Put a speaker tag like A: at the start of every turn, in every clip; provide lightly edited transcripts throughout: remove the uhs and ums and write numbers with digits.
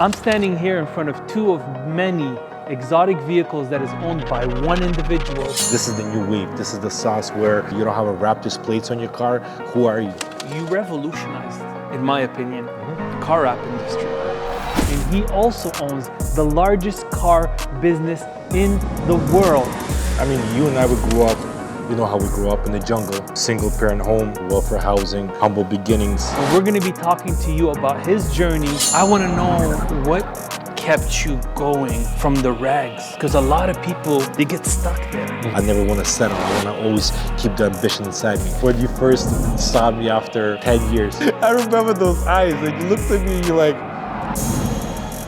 A: I'm standing here in front of two of many exotic vehicles that is owned by one individual.
B: This is the new wave. This is the sauce where you don't have a Raptors plates on your car. Who are you?
A: You revolutionized, in my opinion, the car wrap industry. And he also owns the largest car business in the world.
B: I mean, you and I would grow up, you know how we grew up in the jungle. Single parent home, welfare housing, humble beginnings.
A: And we're gonna be talking to you about his journey. I wanna know what kept you going from the rags, because a lot of people, they get stuck there.
B: I never want to settle. I want to always keep the ambition inside me. When you first saw me after 10 years, I remember those eyes. Like, you looked at me, you're like,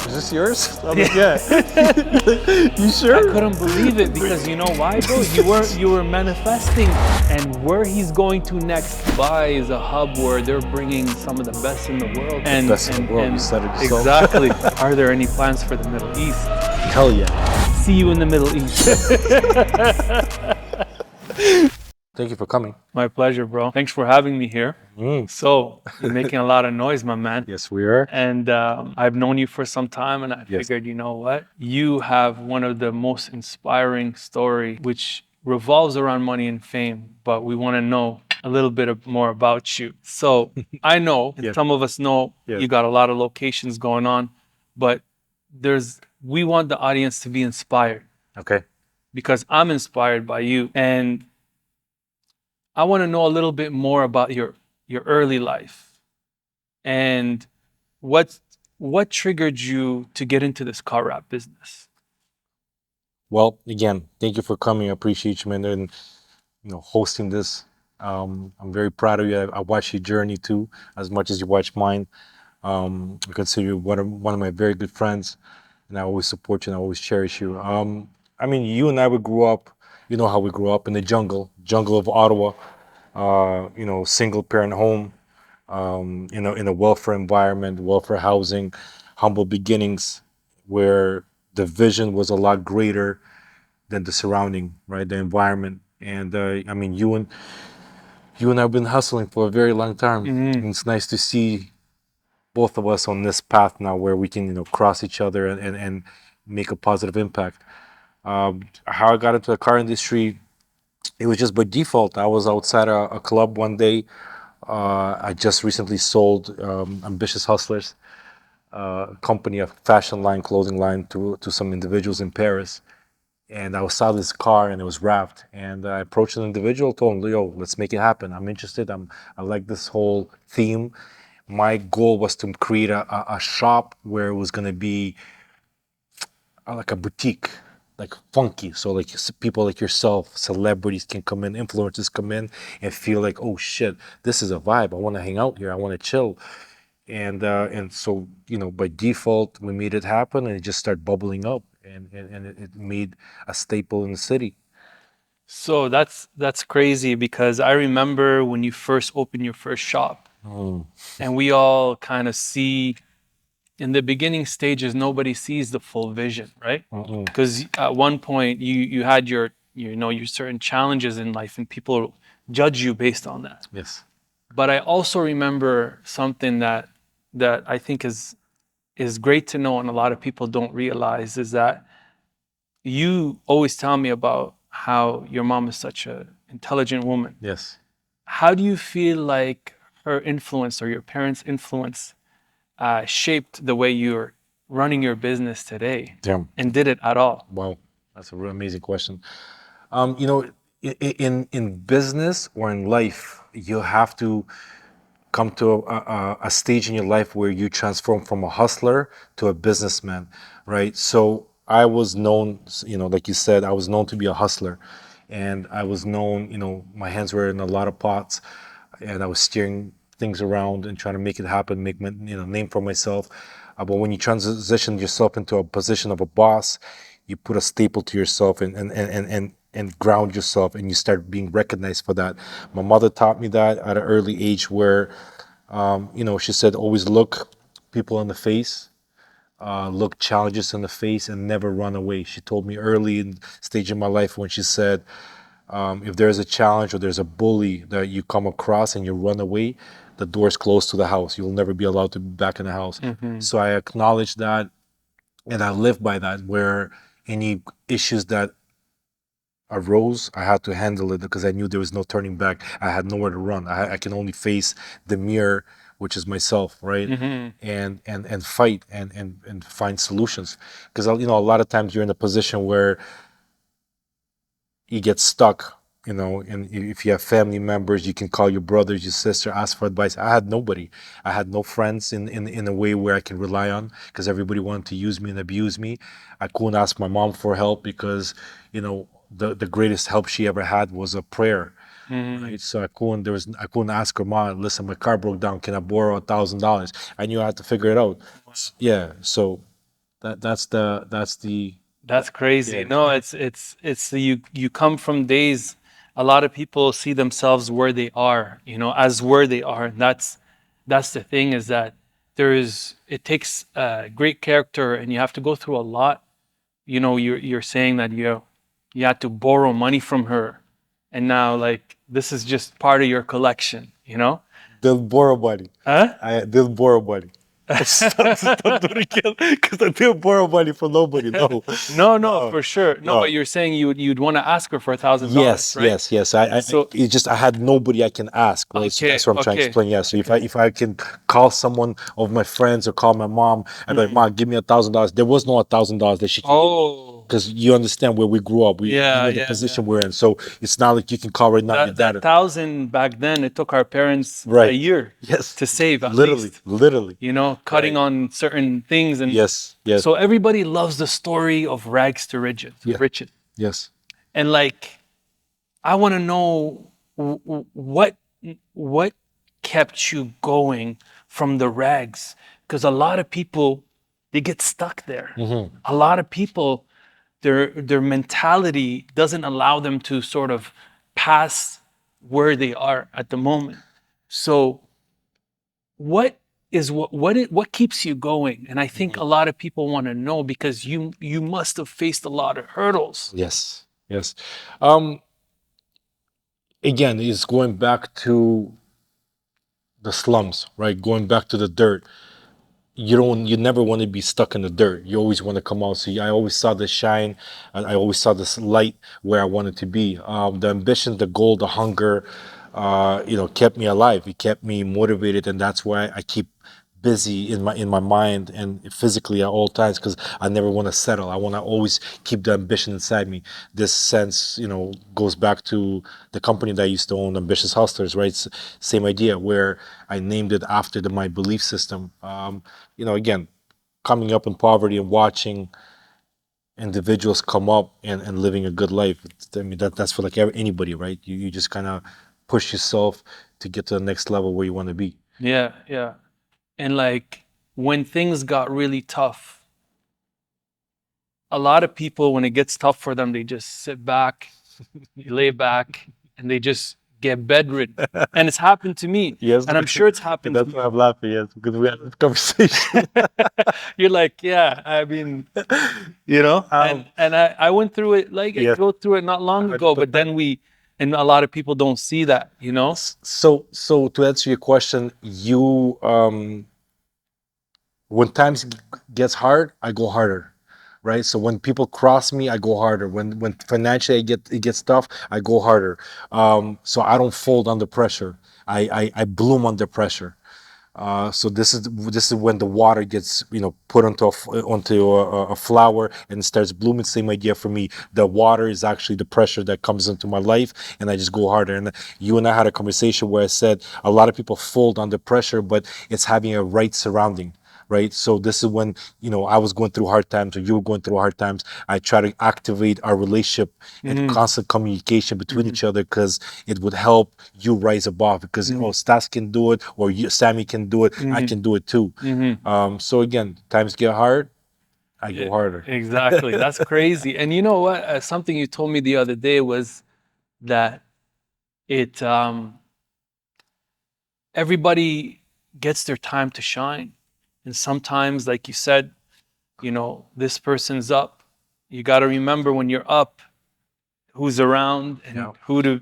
B: is this yours? I'm like, yeah. You sure?
A: I couldn't believe it, because you know why, bro? You were manifesting. And where he's going to next, Dubai is a hub where they're bringing some of the best in the world.
B: The best in the world, you said it yourself.
A: Exactly. Are there any plans for the Middle East?
B: Hell yeah.
A: See you in the Middle East.
B: Thank you for coming.
A: My pleasure, bro. Thanks for having me here. So, you're making a lot of noise, my man.
B: Yes, we are.
A: And I've known you for some time, and I figured, you know what? You have one of the most inspiring story, which revolves around money and fame, but we want to know a little bit more about you. So I know, and some of us know, you got a lot of locations going on, but we want the audience to be inspired.
B: Okay.
A: Because I'm inspired by you, and I want to know a little bit more about your early life and what triggered you to get into this car wrap business.
B: Well, again, thank you for coming. I appreciate you, man, and hosting this. I'm very proud of you. I watched your journey too, as much as you watched mine. I consider you one of my very good friends, and I always support you and I always cherish you. I mean, you and I would grow up. You know how we grew up in the jungle of Ottawa. Single parent home. In a welfare environment, welfare housing, humble beginnings, where the vision was a lot greater than the surrounding, right? The environment. And I mean, you and I have been hustling for a very long time. And it's nice to see both of us on this path now, where we can, cross each other and make a positive impact. How I got into the car industry, it was just by default. I was outside a club one day. I just recently sold Ambitious Hustlers, a company, a fashion line, clothing line, to some individuals in Paris. And I saw this car and it was wrapped. And I approached an individual, told him, yo, let's make it happen. I'm interested. I like this whole theme. My goal was to create a shop where it was going to be like a boutique, like funky. So like people like yourself, celebrities can come in, influencers come in and feel like, oh shit, this is a vibe. I want to hang out here. I want to chill. And so, by default, we made it happen, and it just started bubbling up, and it made a staple in the city.
A: So that's crazy, because I remember when you first opened your first shop, and we all kind of see, in the beginning stages, nobody sees the full vision, right? Because at one point you had your certain challenges in life, and people judge you based on that.
B: Yes.
A: But I also remember something that I think is great to know, and a lot of people don't realize, is that you always tell me about how your mom is such an intelligent woman.
B: Yes.
A: How do you feel like her influence, or your parents' influence, shaped the way you're running your business today?
B: Damn.
A: And did it at all?
B: Wow, that's a real amazing question. In business or in life, you have to come to a stage in your life where you transform from a hustler to a businessman, right? So I was known, like you said, I was known to be a hustler, and I was known, my hands were in a lot of pots, and I was steering things around and trying to make it happen, make my name for myself. But when you transition yourself into a position of a boss, you put a staple to yourself and ground yourself, and you start being recognized for that. My mother taught me that at an early age, where she said, always look people in the face, look challenges in the face, and never run away. She told me early in stage in my life, when she said, if there's a challenge or there's a bully that you come across and you run away, the door's closed to the house. You'll never be allowed to be back in the house. So I acknowledge that, and I live by that, where any issues that arose, I had to handle it because I knew there was no turning back. I had nowhere to run. I can only face the mirror, which is myself, right? And fight and find solutions. Because a lot of times you're in a position where you get stuck, and if you have family members, you can call your brothers, your sister, ask for advice. I had nobody. I had no friends in a way where I can rely on, because everybody wanted to use me and abuse me. I couldn't ask my mom for help because, the greatest help she ever had was a prayer. Right? So I couldn't ask her, mom, listen, my car broke down. Can I borrow $1,000? I knew I had to figure it out. Yeah. So that's the
A: That's crazy.
B: yeah.
A: No, it's you come from days. A lot of people see themselves where they are, as where they are, and that's the thing, is that it takes great character, and you have to go through a lot. You're saying that you had to borrow money from her, and now, like, this is just part of your collection,
B: They'll borrow money.
A: Huh?
B: They'll borrow money. Stop doing it again, because I didn't borrow money from nobody. No.
A: No, for sure. No, but you're saying you'd want to ask her for $1,000,
B: Yes,
A: right?
B: yes. It's just I had nobody I can ask, right? So
A: Okay,
B: that's what I'm trying to
A: okay.
B: explain. Yeah. So if I can call someone of my friends or call my mom, I'd be like, Mom, give me $1,000. There was no $1,000 that she can give me.
A: Oh,
B: Because you understand where we grew up, the position we're in. So it's not like you can call right now your
A: that
B: dad.
A: 1,000 back then, it took our parents a
B: Right.
A: year
B: Yes.
A: to save, at
B: Literally,
A: least.
B: literally.
A: Cutting
B: Right.
A: on certain things, and
B: Yes, yes,
A: so everybody loves the story of rags to riches.
B: yes.
A: And, like, I want to know what kept you going from the rags, because a lot of people, they get stuck there. A lot of people, their mentality doesn't allow them to sort of pass where they are at the moment. So what keeps you going? And I think a lot of people want to know, because you must have faced a lot of hurdles.
B: Yes, yes. Again, it's going back to the slums, right? Going back to the dirt. You never want to be stuck in the dirt. You always want to come out. So I always saw the shine, and I always saw this light where I wanted to be. The ambition, the goal, the hunger, kept me alive. It kept me motivated, and that's why I keep busy in my mind and physically at all times, because I never want to settle. I want to always keep the ambition inside me. This sense, goes back to the company that I used to own, Ambitious Hustlers, right? Same idea, where I named it after my belief system. Again, coming up in poverty and watching individuals come up and living a good life. I mean, that's for like anybody, right? You just kind of push yourself to get to the next level where you want to be.
A: Yeah. And, like, when things got really tough, a lot of people, when it gets tough for them, they just sit back, lay back, and they just get bedridden. And it's happened to me.
B: Yes.
A: And I'm sure it's happened to
B: That's
A: you.
B: why I'm laughing, yes, because we had this conversation.
A: You're like, yeah, I mean, and I went through it, like, I
B: Yeah.
A: go through it not long ago, but then and a lot of people don't see that,
B: So to answer your question, when times gets hard, I go harder, right? So when people cross me, I go harder. When financially it gets tough, I go harder. So I don't fold under pressure. I bloom under pressure. So this is when the water gets put onto a flower and it starts blooming. Same idea for me. The water is actually the pressure that comes into my life, and I just go harder. And you and I had a conversation where I said a lot of people fold under pressure, but it's having a right surrounding. Right. So this is when, I was going through hard times, or you were going through hard times. I try to activate our relationship and constant communication between each other, because it would help you rise above, because, Stas can do it, or Sami can do it. I can do it too. So again, times get hard, I go harder.
A: Exactly. That's crazy. And you know what? Something you told me the other day was that everybody gets their time to shine. And sometimes, like you said, this person's up. You got to remember, when you're up, who's around and who to,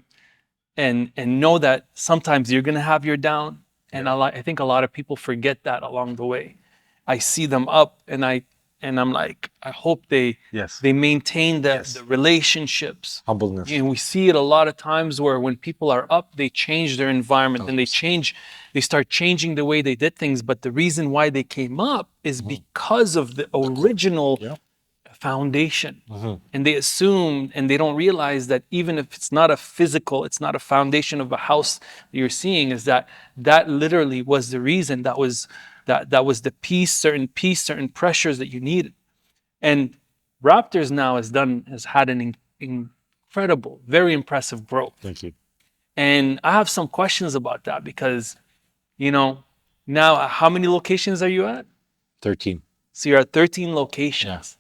A: and know that sometimes you're going to have your down, And I think a lot of people forget that along the way. I see them up, and I'm like, I hope
B: Yes.
A: they maintain the
B: Yes.
A: the relationships.
B: Humbleness.
A: And we see it a lot of times where when people are up, they change their environment and they start changing the way they did things. But the reason why they came up is because of the original
B: Yeah.
A: foundation. And they assume and they don't realize that even if it's not a physical, it's not a foundation of a house that you're seeing, is that literally was the reason, that was the peace, certain pressures that you needed. And Raptors now has had an incredible, very impressive growth.
B: Thank you.
A: And I have some questions about that because, now how many locations are you at?
B: 13.
A: So you're at 13 locations.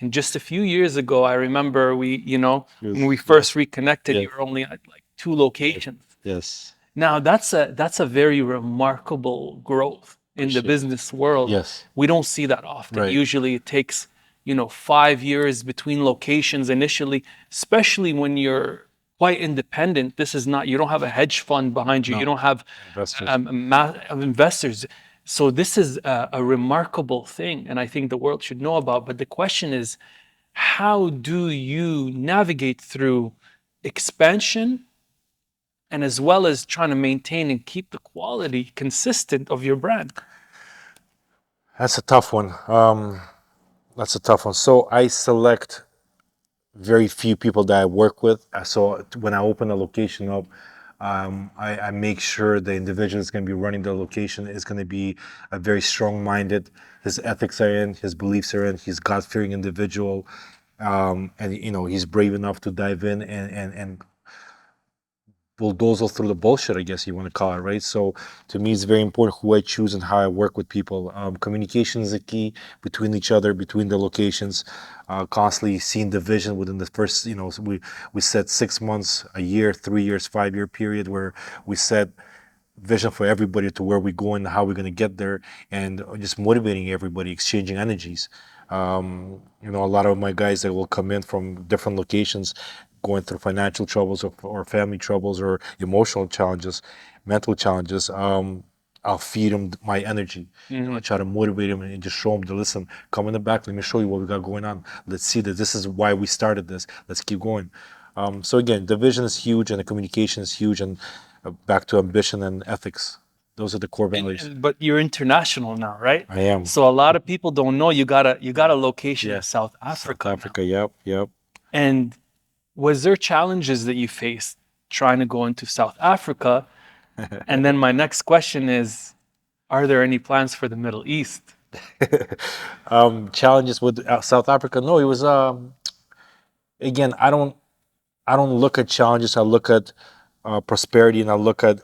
A: And just a few years ago, I remember when we first reconnected, you were only at like 2 locations.
B: Yes.
A: Now that's a very remarkable growth in the business world.
B: Yes.
A: We don't see that often.
B: Right.
A: Usually it takes, 5 years between locations initially, especially when you're quite independent. You don't have a hedge fund behind you.
B: No.
A: You don't have
B: Investors.
A: investors. So this is a remarkable thing, and I think the world should know about. But the question is, how do you navigate through expansion and as well as trying to maintain and keep the quality consistent of your brand?
B: That's a tough one. So I select very few people that I work with. So when I open a location up, I make sure the individual is going to be running the location is going to be a very strong-minded. His ethics are in, his beliefs are in. He's God-fearing individual, and he's brave enough to dive in and bulldoze through the bullshit, I guess you want to call it, right? So to me, it's very important who I choose and how I work with people. Communication is a key between each other, between the locations, constantly seeing the vision within the first, so we set 6 months, a year, 3 years, 5-year period where we set vision for everybody to where we're going, how we're going to get there, and just motivating everybody, exchanging energies. A lot of my guys that will come in from different locations, going through financial troubles or family troubles or emotional challenges, mental challenges. I'll feed them my energy. I try to motivate them and just show them to listen. Come in the back. Let me show you what we got going on. Let's see that this is why we started this. Let's keep going. So again, the vision is huge and the communication is huge, and back to ambition and ethics. Those are the core values.
A: But you're international now, right?
B: I am.
A: So a lot of people don't know you got a location in South Africa.
B: South Africa, yep.
A: And was there challenges that you faced trying to go into South Africa? And then my next question is, are there any plans for the Middle East?
B: Challenges with South Africa? No, it was again, I don't look at challenges. I look at prosperity, and I look at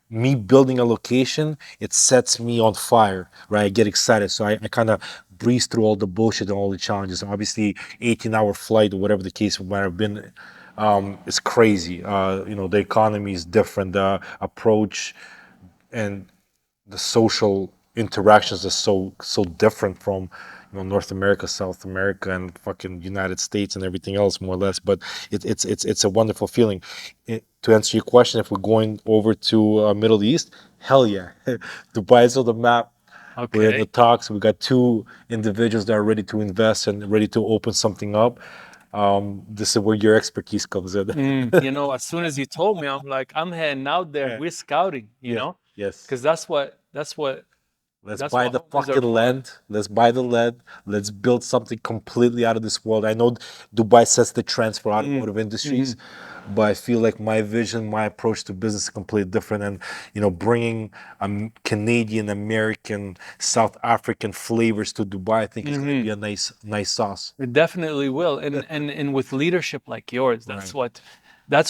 B: me building a location. It sets me on fire, right? I get excited, so I kind of breeze through all the bullshit and all the challenges. Obviously, 18-hour flight or whatever the case might have been, is crazy. The economy is different. The approach and the social interactions are so different from North America, South America, and fucking United States and everything else, more or less. But it's a wonderful feeling. To answer your question, if we're going over to Middle East, hell yeah, Dubai is on the map.
A: Okay.
B: We're in the talks. We got 2 individuals that are ready to invest and ready to open something up. This is where your expertise comes in.
A: As soon as you told me, I'm like, I'm heading out there. We're scouting,
B: Yes.
A: because that's what.
B: Let's buy the fucking land. Let's buy the land. Let's build something completely out of this world. I know Dubai sets the trends for automotive industries, but I feel like my vision, my approach to business is completely different. And bringing Canadian, American, South African flavors to Dubai, I think is going to be a nice sauce.
A: It definitely will, and with leadership like yours, that's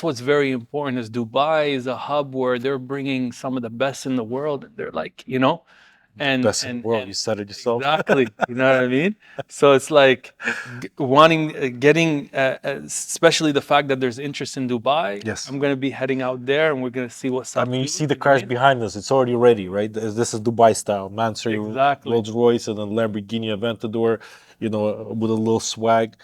A: what's very important. Is Dubai is a hub where they're bringing some of the best in the world. They're like, and
B: Best in the world. You said it yourself.
A: Exactly. You know what I mean? So it's like getting, especially the fact that there's interest in Dubai.
B: Yes.
A: I'm going to be heading out there, and we're going to see what's up.
B: You see the cars behind us. It's already ready, right? This is Dubai style. Mansory,
A: Exactly.
B: Rolls Royce, and then Lamborghini Aventador, with a little swag.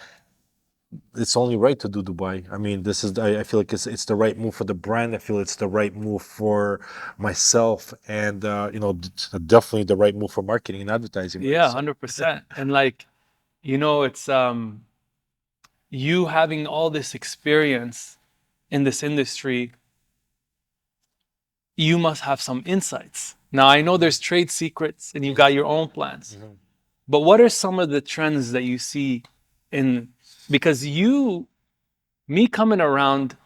B: it's only right to do Dubai. I mean, this is I feel like it's the right move for the brand. I feel it's the right move for myself, and definitely the right move for marketing and advertising. Right?
A: Yeah,
B: So
A: 100%. And like, it's you having all this experience in this industry, you must have some insights. Now, I know there's trade secrets and you've got your own plans, but what are some of the trends that you see in, because me coming around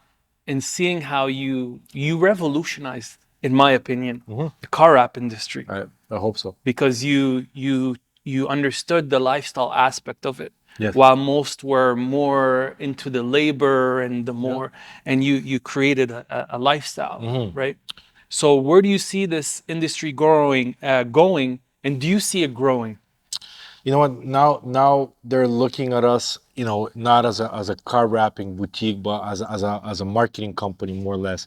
A: and seeing how you revolutionized, in my opinion, the car wrap industry,
B: I hope so.
A: because you understood the lifestyle aspect of it.
B: Yes.
A: While most were more into the labor and the more, and you created a lifestyle, right? So where do you see this industry going, and do you see it growing?
B: You know what? Now they're looking at us, not as a car wrapping boutique, but as a marketing company, more or less.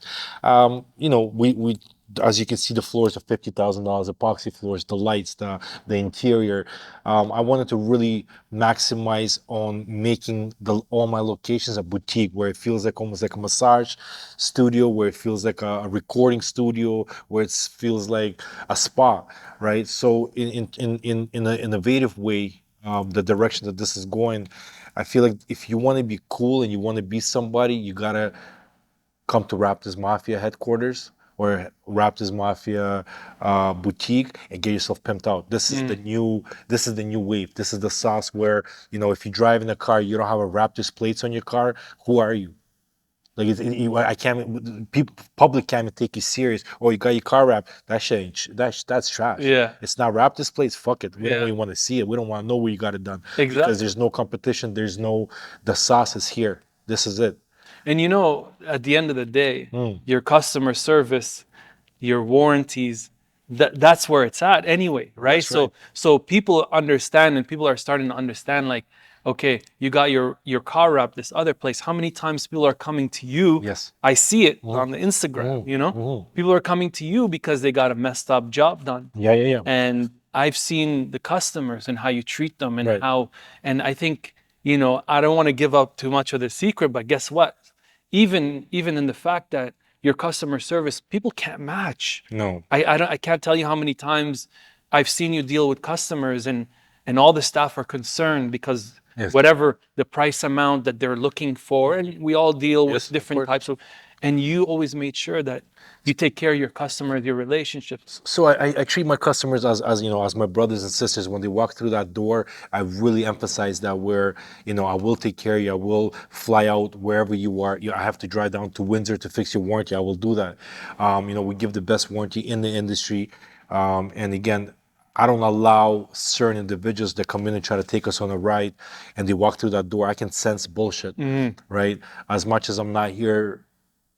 B: We as you can see, the floors are $50,000, epoxy floors, the lights, the interior. I wanted to really maximize on making all my locations a boutique, where it feels like almost like a massage studio, where it feels like a recording studio, where it feels like a spa, right? So in an innovative way, the direction that this is going, I feel like if you want to be cool and you want to be somebody, you gotta come to Raptors Mafia headquarters or Raptors Mafia boutique and get yourself pimped out. This is the new wave. This is the sauce where, if you drive in a car, you don't have a Raptors plates on your car. Who are you? Like I can't. People, public can't even take you serious. Oh, you got your car wrapped. That shit that's trash.
A: Yeah.
B: It's not wrapped this place. Fuck it. We don't
A: Yeah.
B: even want to see it. We don't want to know where you got it done. Because
A: Exactly.
B: there's no competition. The sauce is here. This is it.
A: And at the end of the day, your customer service, your warranties, that's where it's at anyway, right?
B: That's right.
A: So people understand, and people are starting to understand, like, okay, you got your car wrap this other place. How many times people are coming to you?
B: Yes.
A: I see it on the Instagram, People are coming to you because they got a messed up job done.
B: Yeah.
A: And I've seen the customers and how you treat them, and
B: Right.
A: and I think, I don't want to give up too much of the secret, but guess what? Even in the fact that your customer service, people can't match.
B: No.
A: I can't tell you how many times I've seen you deal with customers, and all the staff are concerned because
B: Yes.
A: whatever the price amount that they're looking for, and we all deal with
B: Yes, of
A: different
B: course.
A: types of, and you always made sure that you take care of your customers, your relationships.
B: So I treat my customers as my brothers and sisters. When they walk through that door, I really emphasize that I will take care of you. I will fly out wherever you are. I have to drive down to Windsor to fix your warranty. I will do that. We give the best warranty in the industry. And again, I don't allow certain individuals that come in and try to take us on a ride, and they walk through that door. I can sense bullshit, right? As much as I'm not here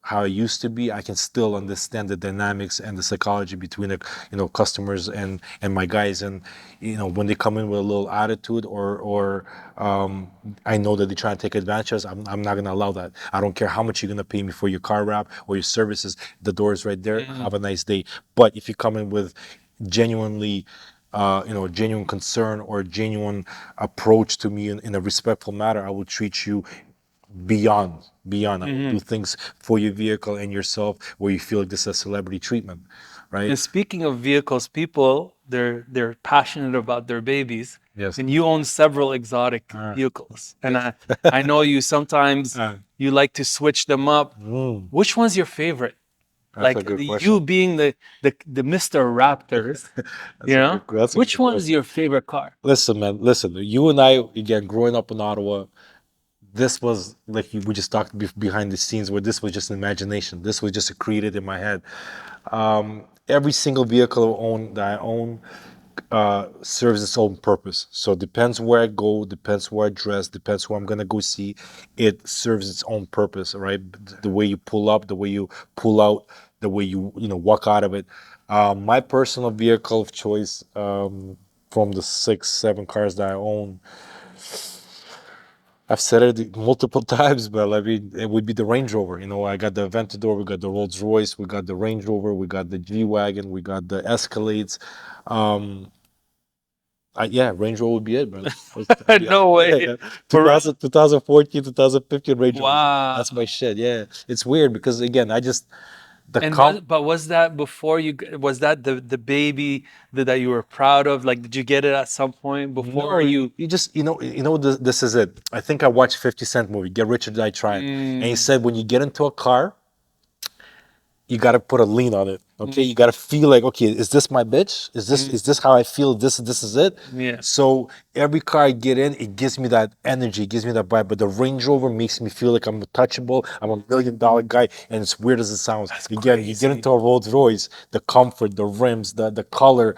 B: how I used to be, I can still understand the dynamics and the psychology between the customers and my guys. And when they come in with a little attitude or I know that they try to take advantage of us, I'm not gonna allow that. I don't care how much you're gonna pay me for your car wrap or your services. The door is right there. Have a nice day. But if you come in with genuinely genuine concern or genuine approach to me in a respectful manner, I will treat you beyond. I will do things for your vehicle and yourself where you feel like this is a celebrity treatment, right?
A: And speaking of vehicles, people, they're passionate about their babies.
B: Yes.
A: And you own several exotic vehicles. And I know you sometimes you like to switch them up. Which one's your favorite?
B: That's a
A: Like
B: good
A: you
B: question.
A: being the Mr. Wraptors,
B: That's a
A: which
B: good
A: one's
B: question.
A: your favorite car?
B: Listen, man, listen. You and I, again, growing up in Ottawa, this was like we just talked behind the scenes where this was just an imagination. This was just created in my head. Every single vehicle that I own serves its own purpose. So it depends where I go, depends where I dress, depends who I'm gonna go see. It serves its own purpose, right? The way you pull up, the way you pull out, the way you walk out of it. My personal vehicle of choice, from the 6, 7 cars that I own, I've said it multiple times, but I mean, it would be the Range Rover. I got the Aventador, we got the Rolls Royce, we got the Range Rover, we got the G Wagon, we got the Escalades. Yeah, Range Rover would be it, brother.
A: No way.
B: Yeah.
A: For real?
B: 2014, 2015 Range Rover.
A: Wow.
B: That's my shit. Yeah, it's weird because again, the
A: And
B: comp.
A: was that before was that the baby that you were proud of? Like, did you get it at some point before
B: No, you just this is it. I think I watched 50 Cent movie, Get Rich or Die Trying, and he said when you get into a car, you got to put a lean on it. Okay, you got to feel like, okay, is this my bitch? Is this how I feel? This is it.
A: Yeah.
B: So every car I get in, it gives me that energy, it gives me that vibe. But the Range Rover makes me feel like I'm untouchable. I'm $1 million guy, and it's weird as it sounds. Again, you get into a Rolls Royce, the comfort, the rims, the color,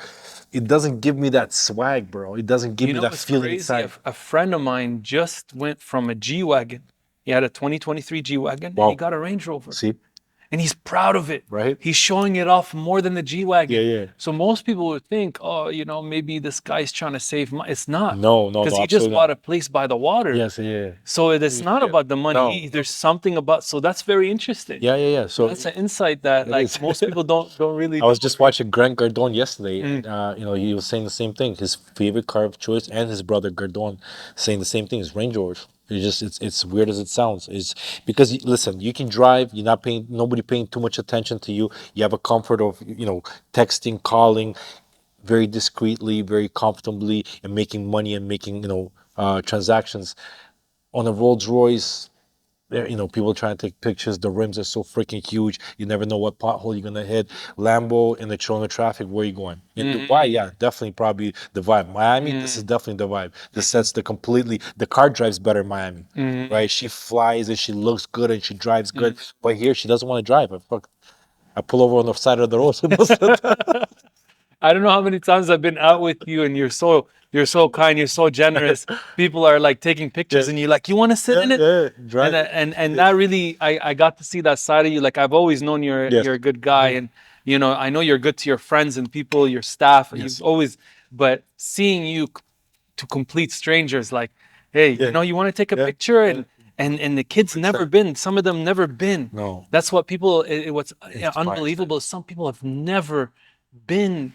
B: it doesn't give me that swag, bro. It doesn't give
A: You
B: me
A: know
B: that
A: what's
B: feeling
A: crazy?
B: inside.
A: A friend of mine just went from a G-Wagon. He had a 2023 G-Wagon and he
B: Wow.
A: got a Range Rover.
B: See,
A: And he's proud of it.
B: right?
A: He's showing it off more than the G-Wagon.
B: Yeah, yeah.
A: So most people would think, oh, maybe this guy's trying to save money. It's not.
B: No,
A: Because he just
B: absolutely
A: bought
B: not.
A: a place by the water.
B: Yes, yeah.
A: So it's not about the money.
B: No.
A: There's something about, so that's very interesting.
B: Yeah, yeah, yeah. So
A: That's an insight that
B: it
A: like
B: is.
A: most people don't really
B: I was
A: know.
B: just watching Grant Cardone yesterday, and he was saying the same thing. His favorite car of choice, and his brother Cardone saying the same thing. Is Range Rovers. It's weird as it sounds. It's because listen, you can drive. You're not paying nobody paying too much attention to you. You have a comfort of texting, calling, very discreetly, very comfortably, and making money and making transactions. On a Rolls Royce, there, people trying to take pictures. The rims are so freaking huge. You never know what pothole you're gonna hit. Lambo in the Toronto traffic. Where you going? In Dubai, yeah, definitely, probably the vibe. Miami, this is definitely the vibe. This sets the car drives better in Miami, right? She flies and she looks good and she drives good. But here, she doesn't want to drive. I pull over on the side of the road.
A: I don't know how many times I've been out with you and you're so kind, you're so generous. People are like taking pictures and you're like, you want to sit in it?
B: drive.
A: And that really, I got to see that side of you. Like I've always known you're a good guy, and I know you're good to your friends and people, your staff. You've always, but seeing you to complete strangers, like, hey, you want to take a picture, and the kids never been. Some of them never been.
B: No.
A: That's what people. What's unbelievable is some people have never been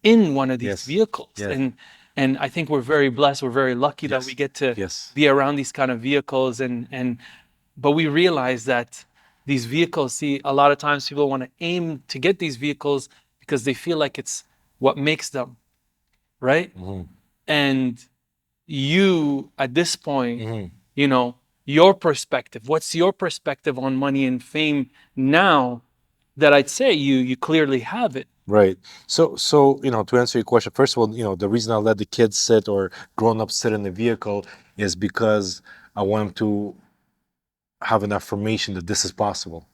A: in one of these vehicles, and I think we're very blessed. We're very lucky that we get to be around these kind of vehicles, but we realize that these vehicles, see, a lot of times people want to aim to get these vehicles because they feel like it's what makes them, right? And you, at this point, your perspective, what's your perspective on money and fame now that I'd say you clearly have it?
B: Right. So to answer your question, first of all, the reason I let the kids sit or grown-ups sit in the vehicle is because I want them to have an affirmation that this is possible,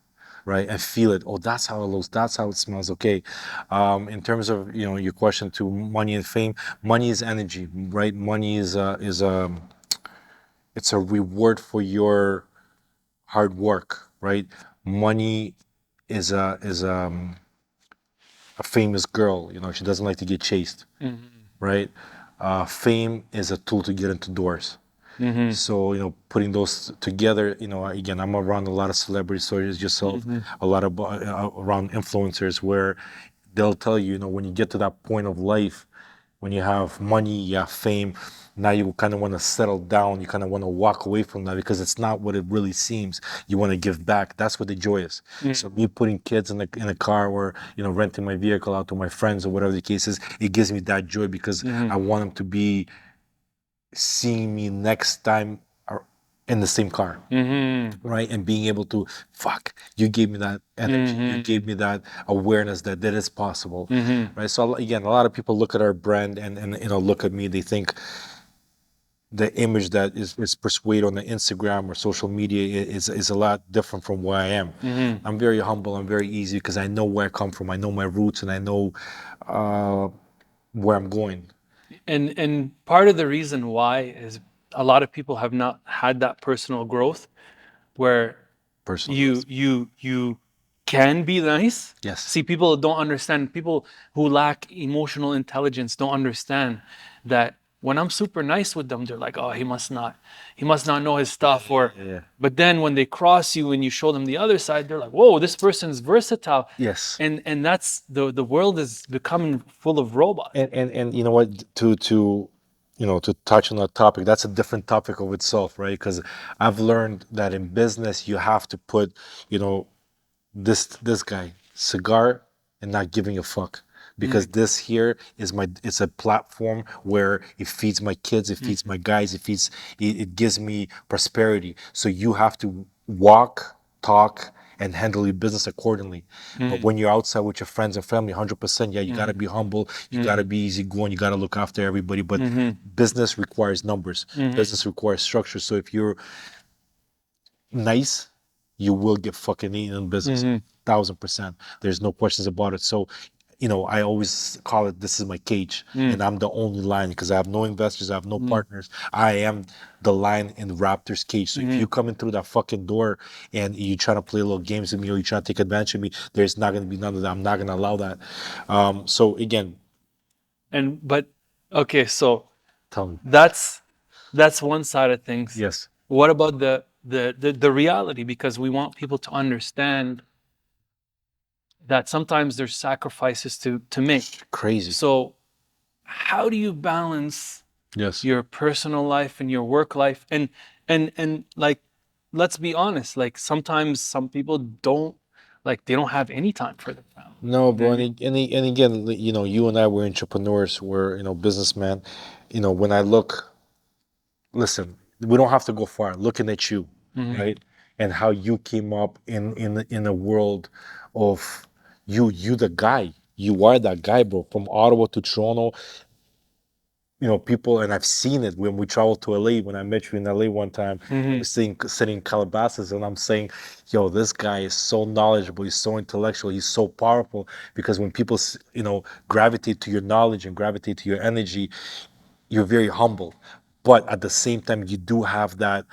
B: right? And feel it. Oh, that's how it looks. That's how it smells. Okay. In terms of your question to money and fame, money is energy, right? Money is it's a reward for your hard work, right? Money is a famous girl. She doesn't like to get chased, right? Fame is a tool to get into doors. So putting those together, again, I'm around a lot of celebrity stories, yourself, a lot of around influencers where they'll tell you, when you get to that point of life, when you have money, you have fame, now you kind of want to settle down. You kind of want to walk away from that because it's not what it really seems. You want to give back. That's what the joy is. So me putting kids in a car or renting my vehicle out to my friends or whatever the case is, it gives me that joy because I want them to be seeing me next time in the same car, right? And being able to, you gave me that energy, you gave me that awareness that is possible, right? So again, a lot of people look at our brand and look at me, they think the image that is persuaded on the Instagram or social media is a lot different from where I am. I'm very humble, I'm very easy because I know where I come from, I know my roots, and I know where I'm going.
A: And part of the reason why is a lot of people have not had that personal growth where you can be nice.
B: Yes.
A: See, people don't understand. People who lack emotional intelligence don't understand that when I'm super nice with them, they're like, oh, he must not know his stuff. Or,
B: Yeah.
A: but then when they cross you and you show them the other side, they're like, whoa, this person's versatile.
B: Yes.
A: And that's the world is becoming full of robots.
B: And you know what, to to touch on that topic, that's a different topic of itself, right? Because I've learned that in business you have to put, you know, this guy cigar and not giving a fuck, because this here is it's a platform where it feeds my kids, it feeds my guys, it gives me prosperity. So you have to walk, talk, and handle your business accordingly. But when you're outside with your friends and family, 100%, yeah, you got to be humble, you got to be easygoing, you got to look after everybody. But business requires numbers, business requires structure. So if you're nice, you will get fucking eaten in business. 1000%. There's no questions about it. So, I always call it, this is my cage, and I'm the only lion because I have no investors, I have no partners. I am the lion in the Raptors cage. So if you come in through that fucking door and you try to play little games with me or you try to take advantage of me, there's not going to be none of that. I'm not going to allow that. So again,
A: But okay, so
B: tell me.
A: that's one side of things.
B: Yes.
A: What about the reality? Because we want people to understand that sometimes there's sacrifices to make.
B: Crazy.
A: So how do you balance
B: Yes.
A: your personal life and your work life? And like, let's be honest, like sometimes some people they don't have any time for their family.
B: No, bro, and again, you and I were entrepreneurs, we're businessmen. When I look, listen, we don't have to go far. Looking at you, right, and how you came up in a world of you the guy. You are that guy, bro. From Ottawa to Toronto, people, and I've seen it when we traveled to LA. When I met you in LA one time, I was sitting in Calabasas, and I'm saying, "Yo, this guy is so knowledgeable. He's so intellectual. He's so powerful." Because when people, gravitate to your knowledge and gravitate to your energy, you're very humble. But at the same time, you do have that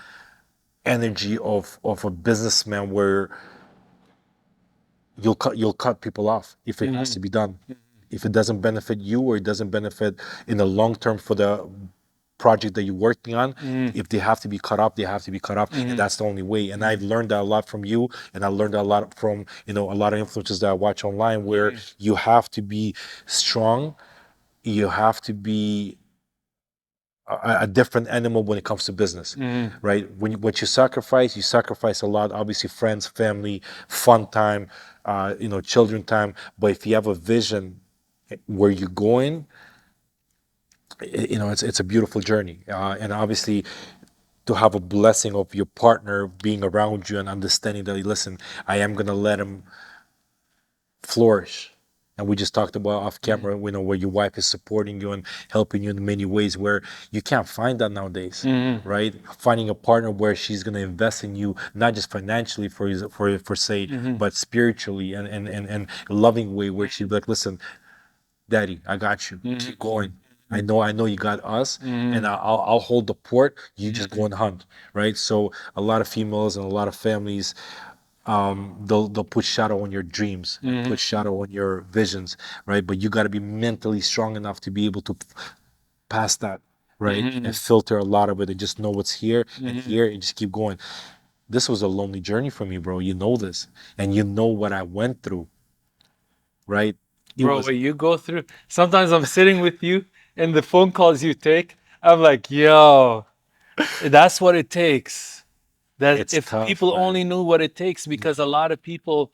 B: energy of a businessman where you'll cut people off if it has to be done. If it doesn't benefit you or it doesn't benefit in the long term for the project that you're working on, if they have to be cut off, they have to be cut off, and that's the only way. And I've learned that a lot from you, and I learned that a lot from a lot of influencers that I watch online, where you have to be strong, you have to be a different animal when it comes to business, right? What you sacrifice a lot. Obviously, friends, family, fun time, children time. But if you have a vision where you're going, it's a beautiful journey. And obviously, to have a blessing of your partner being around you and understanding that, listen, I am gonna let him flourish. And we just talked about off camera, where your wife is supporting you and helping you in many ways where you can't find that nowadays, right? Finding a partner where she's going to invest in you, not just financially for say, but spiritually and a loving way where she's like, listen, daddy, I got you. Keep going. I know you got us, and I'll hold the port. You just go and hunt, right? So a lot of females and a lot of families, they'll put shadow on your dreams, put shadow on your visions, right? But you got to be mentally strong enough to be able to pass that, right? And filter a lot of it and just know what's here and here and just keep going. This was a lonely journey for me, bro. You know this, and you know what I went through, right?
A: Bro, what you go through. Sometimes I'm sitting with you and the phone calls you take, I'm like, yo, that's what it takes. That
B: It's
A: if
B: tough,
A: people
B: man.
A: only knew what it takes, because a lot of people,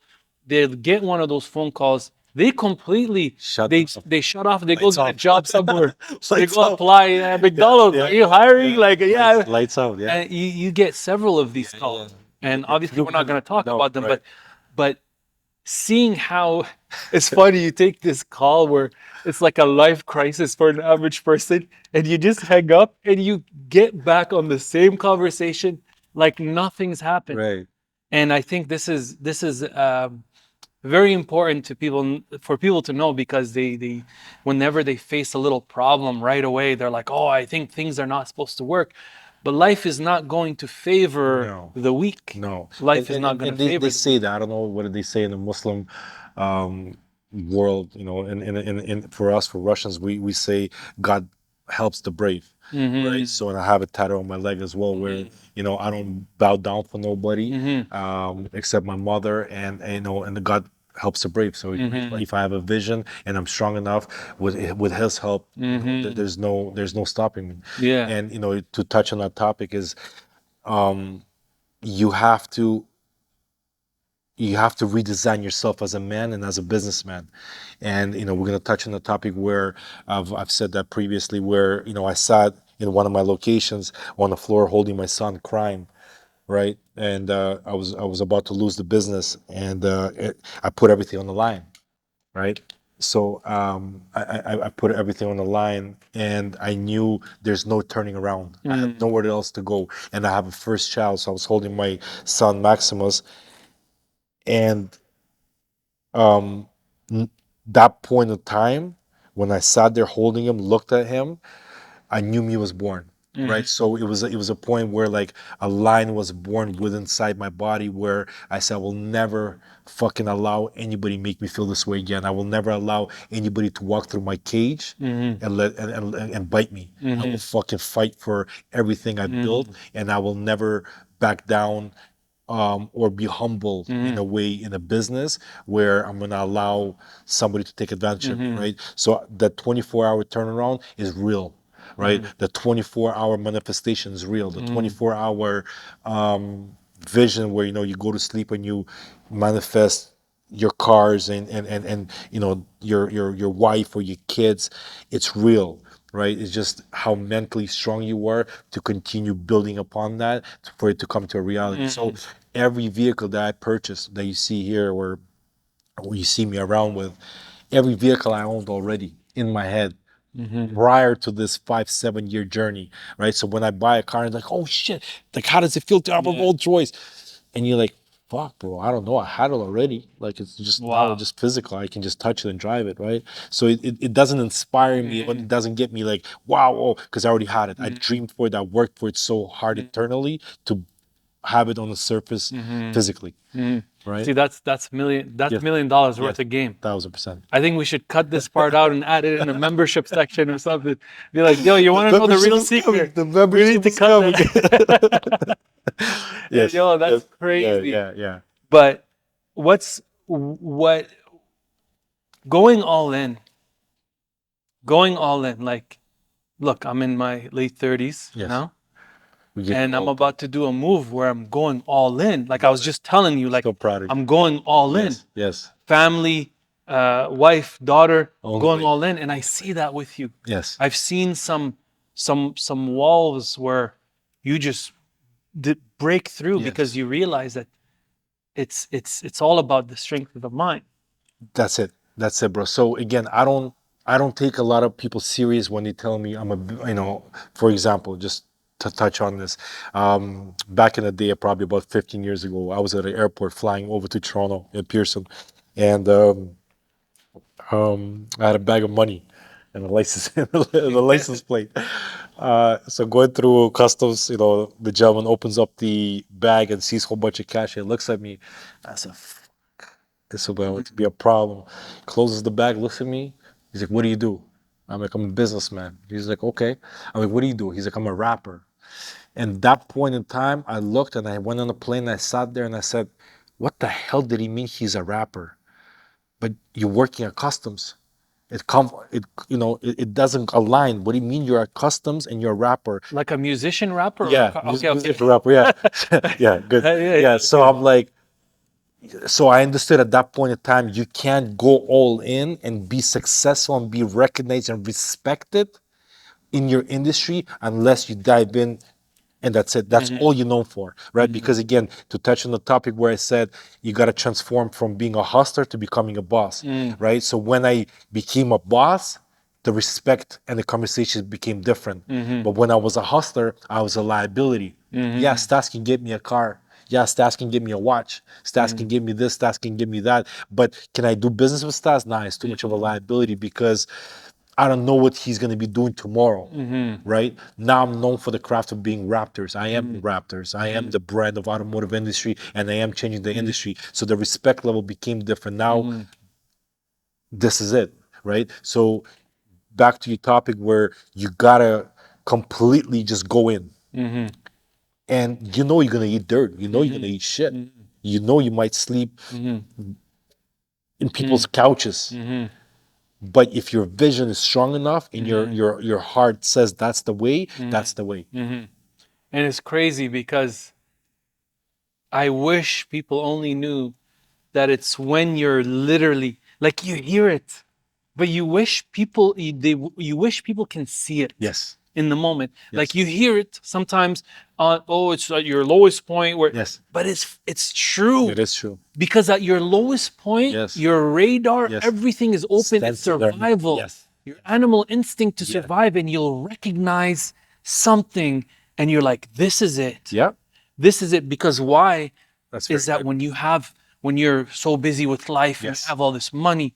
A: they'll get one of those phone calls, they completely
B: Shut
A: they
B: off.
A: they shut off, they go
B: Lights
A: get a
B: off.
A: job somewhere. They
B: Lights
A: go
B: off.
A: apply at McDonald's.
B: Yeah,
A: Are you hiring? Like, yeah.
B: Lights out, yeah.
A: And you get several of these calls. And obviously we're not gonna talk
B: No,
A: about them,
B: right.
A: but seeing how it's funny, you take this call where it's like a life crisis for an average person, and you just hang up and you get back on the same conversation like nothing's happened.
B: Right.
A: And I think this is very important to people, for people to know, because they whenever they face a little problem right away, they're like, oh, I think things are not supposed to work. But life is not going to favor
B: No.
A: the weak.
B: No.
A: Life is not going
B: and
A: to favor
B: they
A: the
B: say that. I don't know what do they say in the Muslim world, and for us, for Russians, we say God helps the brave, right? So, and I have a tattoo on my leg as well, where I don't bow down for nobody, except my mother, and and the God helps the brave. So if I have a vision and I'm strong enough with His help, there's no stopping me.
A: Yeah.
B: And to touch on that topic is, you have to redesign yourself as a man and as a businessman. And we're going to touch on the topic where I've said that previously, where I sat in one of my locations on the floor holding my son crying, right? And I was about to lose the business, and I put everything on the line, right? So I put everything on the line, and I knew there's no turning around. I had nowhere else to go, and I have a first child, so I was holding my son Maximus. And um, that point of time, when I sat there holding him, looked at him, I knew me was born. Right. So it was a point where, like, a line was born within inside my body, where I said, I will never fucking allow anybody make me feel this way again. I will never allow anybody to walk through my cage and and bite me. I will fucking fight for everything I built, and I will never back down, or be humble in a way in a business where I'm going to allow somebody to take advantage of me, right? So that 24-hour turnaround is real, right? The 24-hour manifestation is real. The 24-hour vision where you go to sleep and you manifest your cars and your wife or your kids. It's real, right? It's just how mentally strong you are to continue building upon that for it to come to a reality. So every vehicle that I purchased that you see here, or you see me around with, every vehicle I owned already in my head prior to this 5-7 year journey, right? So when I buy a car, it's like, oh shit, like, how does it feel to have a Rolls Royce? And you're like, fuck, bro, I don't know, I had it already. Like, it's just now just physical. I can just touch it and drive it, right? So it doesn't inspire me, but it doesn't get me like, wow, oh, because I already had it. I dreamed for it, I worked for it so hard internally to have it on the surface physically, right?
A: See, that's
B: Yes.
A: $1 million worth
B: Yes.
A: of game.
B: 1000%.
A: I think we should cut this part out and add it in a membership section or something. Be like, yo, you want to know the real secret?
B: The
A: We
B: membership
A: need to
B: is
A: cut
B: coming.
A: that.
B: Yes.
A: Yo, that's
B: Yes.
A: crazy.
B: Yeah.
A: But what going all in, like, look, I'm in my late 30s
B: Yes.
A: now,
B: We get
A: and I'm
B: old.
A: about to do a move where I'm going all in. Like I was just telling you, like,
B: So proud of you.
A: I'm going all in.
B: Yes.
A: Family, wife, daughter,
B: All the
A: going
B: way.
A: all in, and I see that with you.
B: Yes.
A: I've seen some walls where you just break through
B: Yes.
A: because you realize that it's all about the strength of the mind.
B: That's it. That's it, bro. So again, I don't take a lot of people serious when they tell me I'm for example, just to touch on this. Back in the day, probably about 15 years ago, I was at an airport flying over to Toronto at Pearson, and I had a bag of money and a license, the license plate. So going through customs, the gentleman opens up the bag and sees a whole bunch of cash. He looks at me. I said, this will going to be a problem. Closes the bag, looks at me. He's like, what do you do? I'm like, I'm a businessman. He's like, okay. I'm like, what do you do? He's like, I'm a rapper. And that point in time, I looked and I went on a plane and I sat there and I said, what the hell did he mean he's a rapper? But you're working at customs. It doesn't align. What do you mean you're at customs and you're a rapper?
A: Like a musician rapper?
B: Yeah,
A: Okay.
B: musician rapper, yeah. Yeah, good. Yeah, so I'm like, so I understood at that point in time, you can't go all in and be successful and be recognized and respected in your industry unless you dive in, and that's it. That's all you're known for, right? Because again, to touch on the topic where I said you got to transform from being a hustler to becoming a boss, right? So when I became a boss, the respect and the conversation became different. But when I was a hustler, I was a liability. Yeah, Stas can get me a car. Yeah, Stas can give me a watch. Stas can give me this. Stas can give me that. But can I do business with Stas? Nah, it's too much of a liability because I don't know what he's going to be doing tomorrow, right? Now I'm known for the craft of being Raptors. I am the Raptors. I am the brand of automotive industry, and I am changing the industry. So the respect level became different. Now this is it, right? So back to your topic where you gotta completely just go in, and you know you're gonna eat dirt. You know you're gonna eat shit. You know you might sleep in people's couches. But if your vision is strong enough and your heart says that's the way, that's the way.
A: And it's crazy because I wish people only knew that it's when you're literally like you hear it, but you wish people you wish people can see it.
B: Yes.
A: In the moment,
B: Yes.
A: like you hear it sometimes. Oh, it's at your lowest point. Where
B: Yes.
A: but it's true.
B: It is true.
A: Because at your lowest point,
B: Yes.
A: your radar,
B: Yes.
A: everything is open.
B: Stands
A: It's
B: to learn.
A: survival.
B: Yes.
A: Your animal instinct to
B: Yeah.
A: survive, and you'll recognize something, and you're like, "This is it.
B: Yeah.
A: This is it." Because why?
B: That's
A: Is
B: very
A: that
B: good.
A: when you're so busy with life and
B: Yes.
A: you have all this money,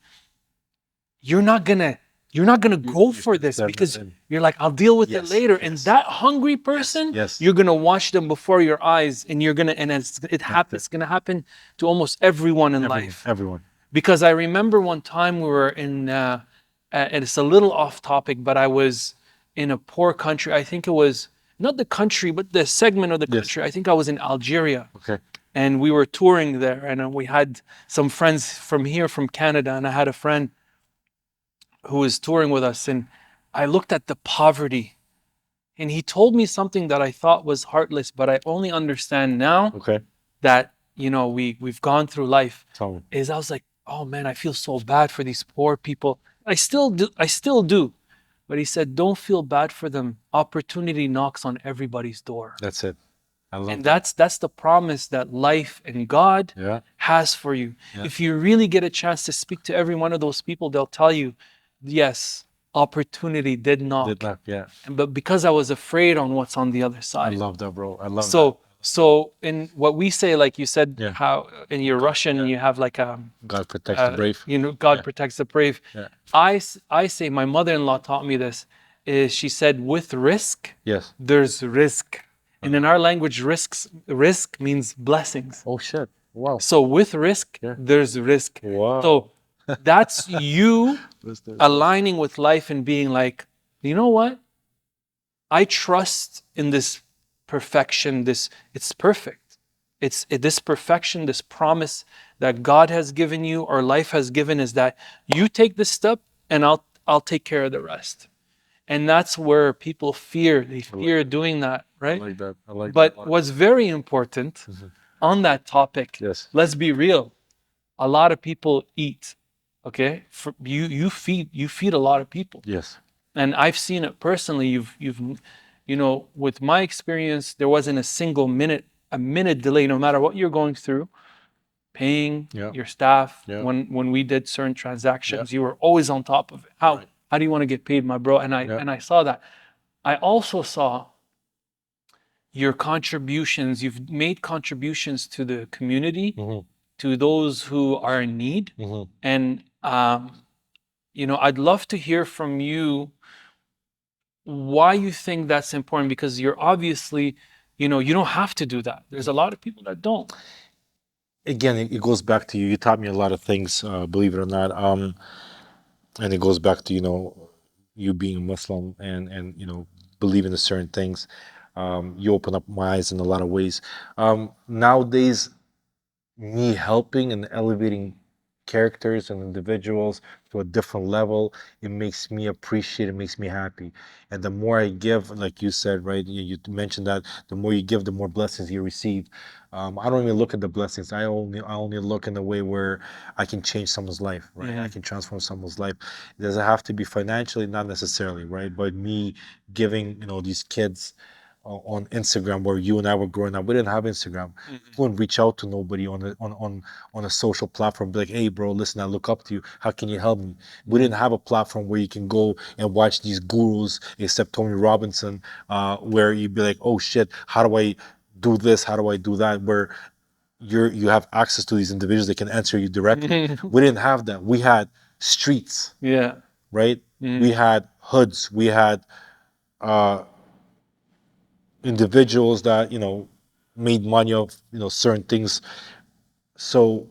A: you're not gonna go for this
B: That's
A: because
B: it.
A: you're like, I'll deal with it
B: Yes,
A: later. And
B: yes.
A: that hungry person,
B: yes.
A: you're gonna watch them before your eyes, and you're gonna and it's gonna happen to almost everyone in life.
B: Everyone.
A: Because I remember one time we were in, and it's a little off topic, but I was in a poor country. I think it was not the country, but the segment of the
B: Yes.
A: country. I think I was in Algeria.
B: Okay.
A: And we were touring there, and we had some friends from here, from Canada, and I had a friend who was touring with us, and I looked at the poverty, and he told me something that I thought was heartless, but I only understand now
B: Okay.
A: that, you know, we've gone through life.
B: Tell me.
A: Is I was like, oh man, I feel so bad for these poor people. I still do. But he said, don't feel bad for them. Opportunity knocks on everybody's door.
B: That's it. I love
A: And
B: that.
A: that's the promise that life and God
B: Yeah.
A: has for you.
B: Yeah.
A: If you really get a chance to speak to every one of those people, they'll tell you, yes, opportunity did knock.
B: Did not. Yeah.
A: But because I was afraid on what's on the other
B: I
A: side.
B: love that, bro. I love that.
A: So in what we say, like you said,
B: Yeah.
A: how in your Russian you have like a
B: God protects the brave.
A: you know, God
B: Yeah.
A: protects the brave.
B: Yeah.
A: I say, my mother-in-law taught me this, is she said, with risk,
B: Yes.
A: there's risk. And in our language, risk means blessings.
B: Oh shit. Wow.
A: So with risk,
B: Yeah.
A: there's risk.
B: Wow.
A: So that's you
B: Listeners.
A: aligning with life and being like, you know what? I trust in this perfection. It's perfect. This perfection, this promise that God has given you or life has given, is that you take this step and I'll take care of the rest. And that's where people fear. They fear doing that,
B: I
A: right?
B: like that. I like that.
A: But what's very important on that topic,
B: Yes.
A: let's be real. A lot of people eat. Okay? You feed a lot of people.
B: Yes.
A: And I've seen it personally. You know, with my experience, there wasn't a minute delay, no matter what you're going through, paying
B: Yeah.
A: your staff.
B: Yeah.
A: When we did certain transactions, you were always on top of it. How do you want to get paid, my bro? And I saw that. I also saw your contributions. You've made contributions to the community, to those who are in need. And you know, I'd love to hear from you why you think that's important, because you're obviously, you know, you don't have to do that. There's a lot of people that don't.
B: Again, it goes back to you. You taught me a lot of things, believe it or not. And it goes back to, you know, you being Muslim and you know, believing in certain things. You open up my eyes in a lot of ways. Nowadays, me helping and elevating characters and individuals to a different level, it makes me appreciate, it makes me happy. And the more I give, like you said, right, you mentioned that the more you give, the more blessings you receive. I don't even look at the blessings. I only look in a way where I can change someone's life, right? I can transform someone's life. Does it have to be financially? Not necessarily, right? But me giving, you know, these kids on Instagram, where you and I were growing up, we didn't have Instagram. We wouldn't reach out to nobody on a social platform, be like, hey bro, listen, I look up to you, how can you help me? We didn't have a platform where you can go and watch these gurus, except Tony Robinson, where you'd be like, oh shit, how do I do this, how do I do that, where you have access to these individuals that can answer you directly. We didn't have that. We had streets,
A: Yeah.
B: right? We had hoods, we had individuals that, you know, made money of, you know, certain things. So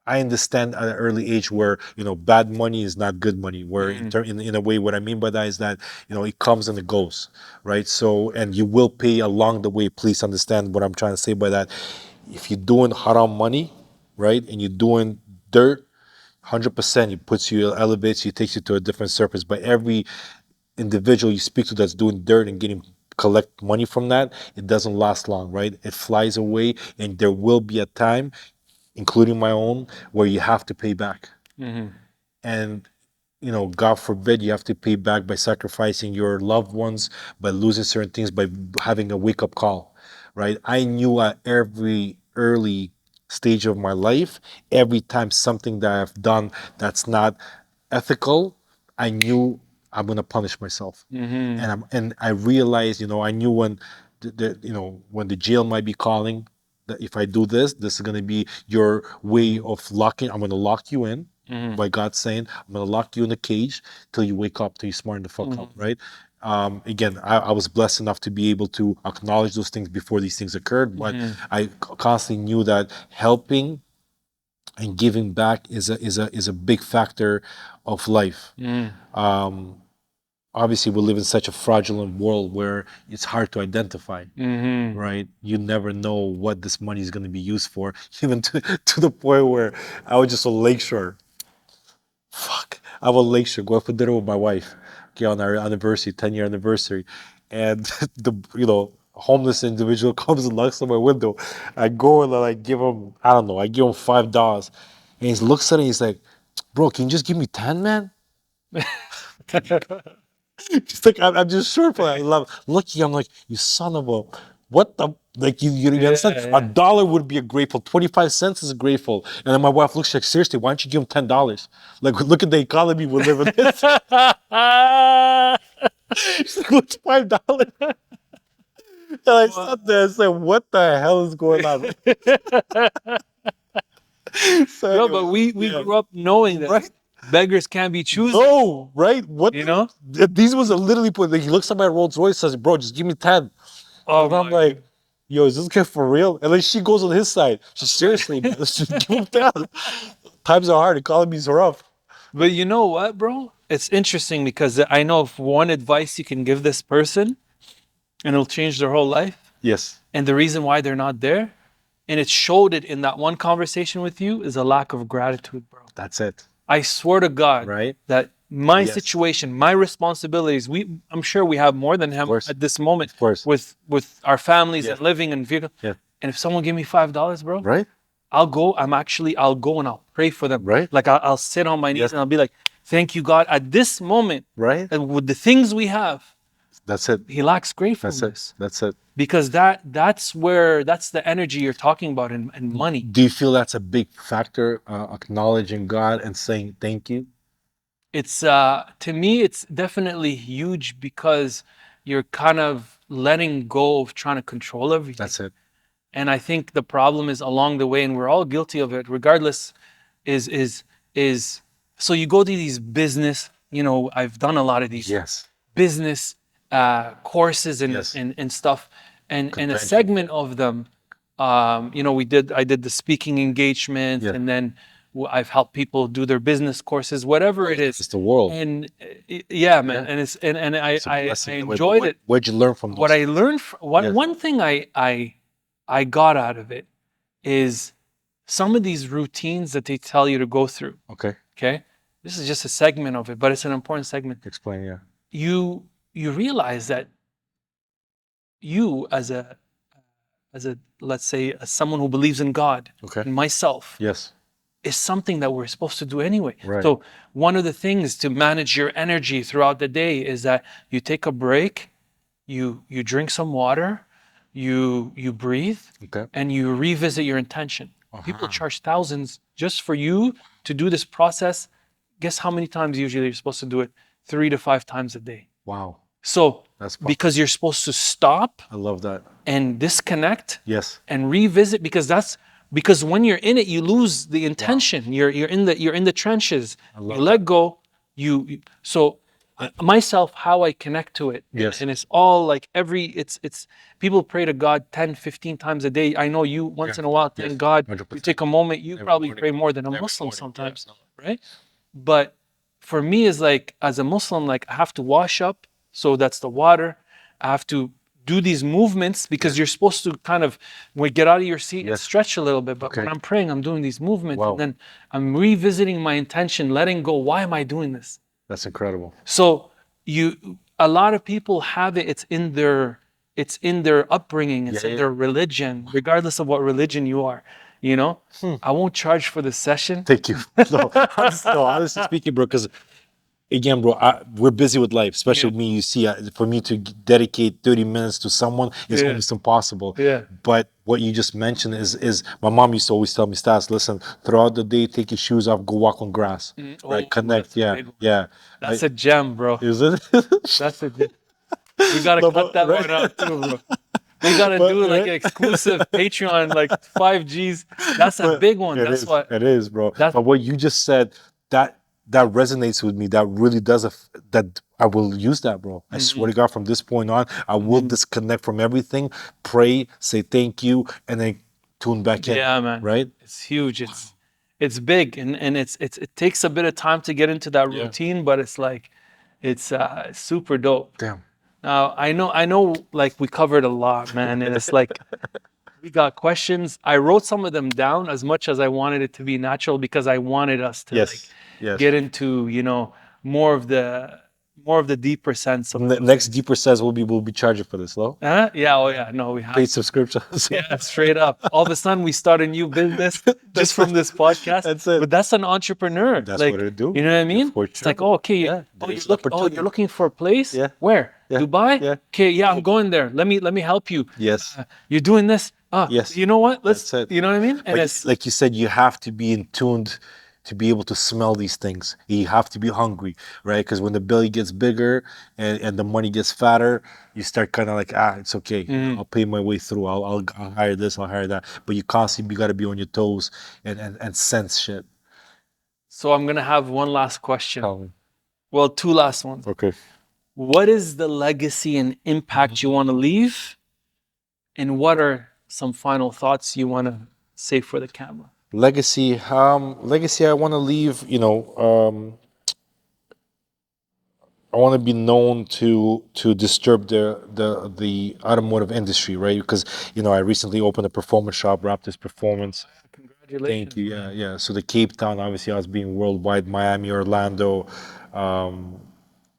B: I understand at an early age where, bad money is not good money. Where in a way, what I mean by that is that, it comes and it goes, right? So, and you will pay along the way. Please understand what I'm trying to say by that. If you're doing haram money, right, and you're doing dirt, 100%, it puts you, elevates you, takes you to a different surface. But every individual you speak to that's doing dirt and collect money from that, it doesn't last long, right? It flies away, and there will be a time, including my own, where you have to pay back. And God forbid you have to pay back by sacrificing your loved ones, by losing certain things, by having a wake-up call, right? I knew at every early stage of my life, every time something that I've done that's not ethical, I knew I'm gonna punish myself. And I realized, I knew when when the jail might be calling, that if I do this, this is gonna be your way of locking. I'm gonna lock you in. By God saying, I'm gonna lock you in a cage till you wake up, till you smarten the fuck up, right? Again, I was blessed enough to be able to acknowledge those things before these things occurred, but I constantly knew that helping and giving back is a big factor of life. Obviously, we live in such a fraudulent world where it's hard to identify, right? You never know what this money is going to be used for, even to the point where I was just on Lakeshore. I was on Lakeshore going for dinner with my wife, okay, on our anniversary, 10-year anniversary, and the homeless individual comes and knocks on my window. I go and I give him, I don't know, I give him $5, and he looks at it, and he's like, "Bro, can you just give me 10, man?" She's like, I'm just short for that. I love Lucky. I'm like, you son of a, what the, like, you understand?
A: Yeah.
B: $1 would be a grateful. 25 cents is a grateful. And then my wife looks like, seriously, why don't you give him $10? Like, look at the economy we live in. She's like, what's $5? And I sat there and said, what the hell is going on? So
A: No, but we grew up knowing that,
B: right?
A: Beggars can't be choosers.
B: No, right? What?
A: You know?
B: These was a literally put. Like, he looks at my Rolls Royce, says, "Bro, just give me 10."
A: Oh,
B: And I'm like, "Yo, is this kid for real?" And then she goes on his side. She's seriously, man, let's just give him 10. Times are hard. Economy's rough.
A: But you know what, bro? It's interesting because I know of one advice you can give this person, and it'll change their whole life.
B: Yes.
A: And the reason why they're not there, and it showed it in that one conversation with you, is a lack of gratitude, bro.
B: That's it.
A: I swear to God,
B: Right?
A: that my situation, my responsibilities, I'm sure we have more than him at this moment,
B: Of course.
A: with our families and living and vehicle.
B: Yeah.
A: And if someone give me $5, bro,
B: Right?
A: I'll go and I'll pray for them.
B: Right.
A: Like I'll sit on my knees and I'll be like, thank you, God, at this moment,
B: Right?
A: and with the things we have,
B: That's it.
A: he lacks
B: That's
A: gratefulness.
B: it. That's it.
A: Because that's the energy you're talking about in money.
B: Do you feel that's a big factor, acknowledging God and saying thank you?
A: It's to me, it's definitely huge because you're kind of letting go of trying to control everything.
B: That's it.
A: And I think the problem is along the way, and we're all guilty of it, regardless, is so you go to these business, I've done a lot of these
B: Yes.
A: business courses and
B: Yes.
A: and stuff, and a segment of them, I did the speaking engagement, and then I've helped people do their business courses, whatever it is.
B: It's the world.
A: And yeah, man, and it's and I enjoyed it.
B: What'd you learn from those?
A: What I learned, one thing I got out of it is some of these routines that they tell you to go through.
B: Okay.
A: Okay, this is just a segment of it, but it's an important segment.
B: Explain, yeah.
A: You realize that you as a let's say as someone who believes in God, and myself,
B: Yes.
A: is something that we're supposed to do anyway.
B: Right.
A: So one of the things to manage your energy throughout the day is that you take a break, you drink some water, you breathe, and you revisit your intention. People charge thousands just for you to do this process. Guess how many times usually you're supposed to do it? 3 to 5 times a day.
B: Wow.
A: So
B: That's
A: because you're supposed to stop
B: I love that.
A: and disconnect,
B: Yes.
A: and revisit, because when you're in it, you lose the intention. You're in the trenches. You let go. So myself, how I connect to it.
B: Yes.
A: And it's all like it's people pray to God 10, 15 times a day. I know you once in a while, thank God, you
B: 100%.
A: take a moment, you probably
B: morning.
A: pray more than a
B: Every
A: Muslim
B: morning,
A: sometimes,
B: no.
A: right? But for me, is like as a Muslim, like I have to wash up, so that's the water. I have to do these movements because you're supposed to kind of when you get out of your seat and
B: Yes.
A: stretch a little bit. But
B: Okay.
A: when I'm praying, I'm doing these movements,
B: Wow.
A: and then I'm revisiting my intention, letting go. Why am I doing this?
B: That's incredible.
A: So a lot of people have it. It's in their upbringing. It's in their religion, regardless of what religion you are. You know, I won't charge for the session.
B: Thank you. No, honestly speaking, bro, because again, bro, we're busy with life, especially
A: Yeah.
B: me. You see, for me to dedicate 30 minutes to someone is
A: Yeah.
B: almost impossible.
A: Yeah.
B: But what you just mentioned is my mom used to always tell me, Stas, listen, throughout the day, take your shoes off, go walk on grass, right?
A: Oh,
B: Connect,
A: that's a
B: yeah,
A: big one.
B: yeah.
A: That's a gem, bro.
B: Is it?
A: That's a gem. We gotta
B: No,
A: cut
B: but-
A: that
B: right.
A: one out too, bro. We gotta
B: But-
A: do like
B: right.
A: an exclusive Patreon, like 5Gs. That's a
B: But
A: big one.
B: it
A: That's
B: is,
A: what.
B: it is, bro.
A: That's-
B: But what you just said, that resonates with me. That really does. That I will use that, bro. I swear to God, from this point on, I will disconnect from everything, pray, say thank you, and then tune back in.
A: Yeah, man.
B: Right?
A: It's huge. It's big, and it takes a bit of time to get into that routine, but it's like it's super dope.
B: Damn.
A: Now I know, like we covered a lot, man, and it's like we got questions. I wrote some of them down as much as I wanted it to be natural because I wanted us to like get into more of the deeper sense of
B: Next deeper says we'll be charging for this, though.
A: yeah, oh yeah, no, we have
B: Paid subscriptions.
A: yeah, straight up. All of a sudden, we start a new business just from this podcast.
B: That's it.
A: But that's an entrepreneur.
B: That's
A: like,
B: what it do.
A: You know what I mean?
B: For
A: It's
B: sure.
A: like, oh, okay,
B: Yeah, there's opportunity.
A: you're looking for a place.
B: Yeah.
A: Where?
B: Yeah.
A: Dubai.
B: Yeah.
A: Okay, yeah, I'm going there. Let me help you.
B: Yes.
A: You're doing this.
B: Yes.
A: You know what? Let's.
B: That's it.
A: You know what I mean? And
B: Like,
A: it's
B: like you said, you have to be in tuned to be able to smell these things. You have to be hungry, right? Because when the belly gets bigger and the money gets fatter, you start kind of like, it's okay. I'll pay my way through. I'll hire this, I'll hire that. But you constantly got to be on your toes and sense shit.
A: so. I'm gonna have one last question.
B: Tell me.
A: Well, two last ones.
B: Okay.
A: What is the legacy and impact you want to leave? And what are some final thoughts you want to say for the camera?
B: Legacy. Legacy. I want to leave. I want to be known to disturb the automotive industry, right? Because I recently opened a performance shop, Raptors Performance.
A: Congratulations.
B: Thank you. Yeah, yeah. So the Cape Town, obviously, I was being worldwide. Miami, Orlando,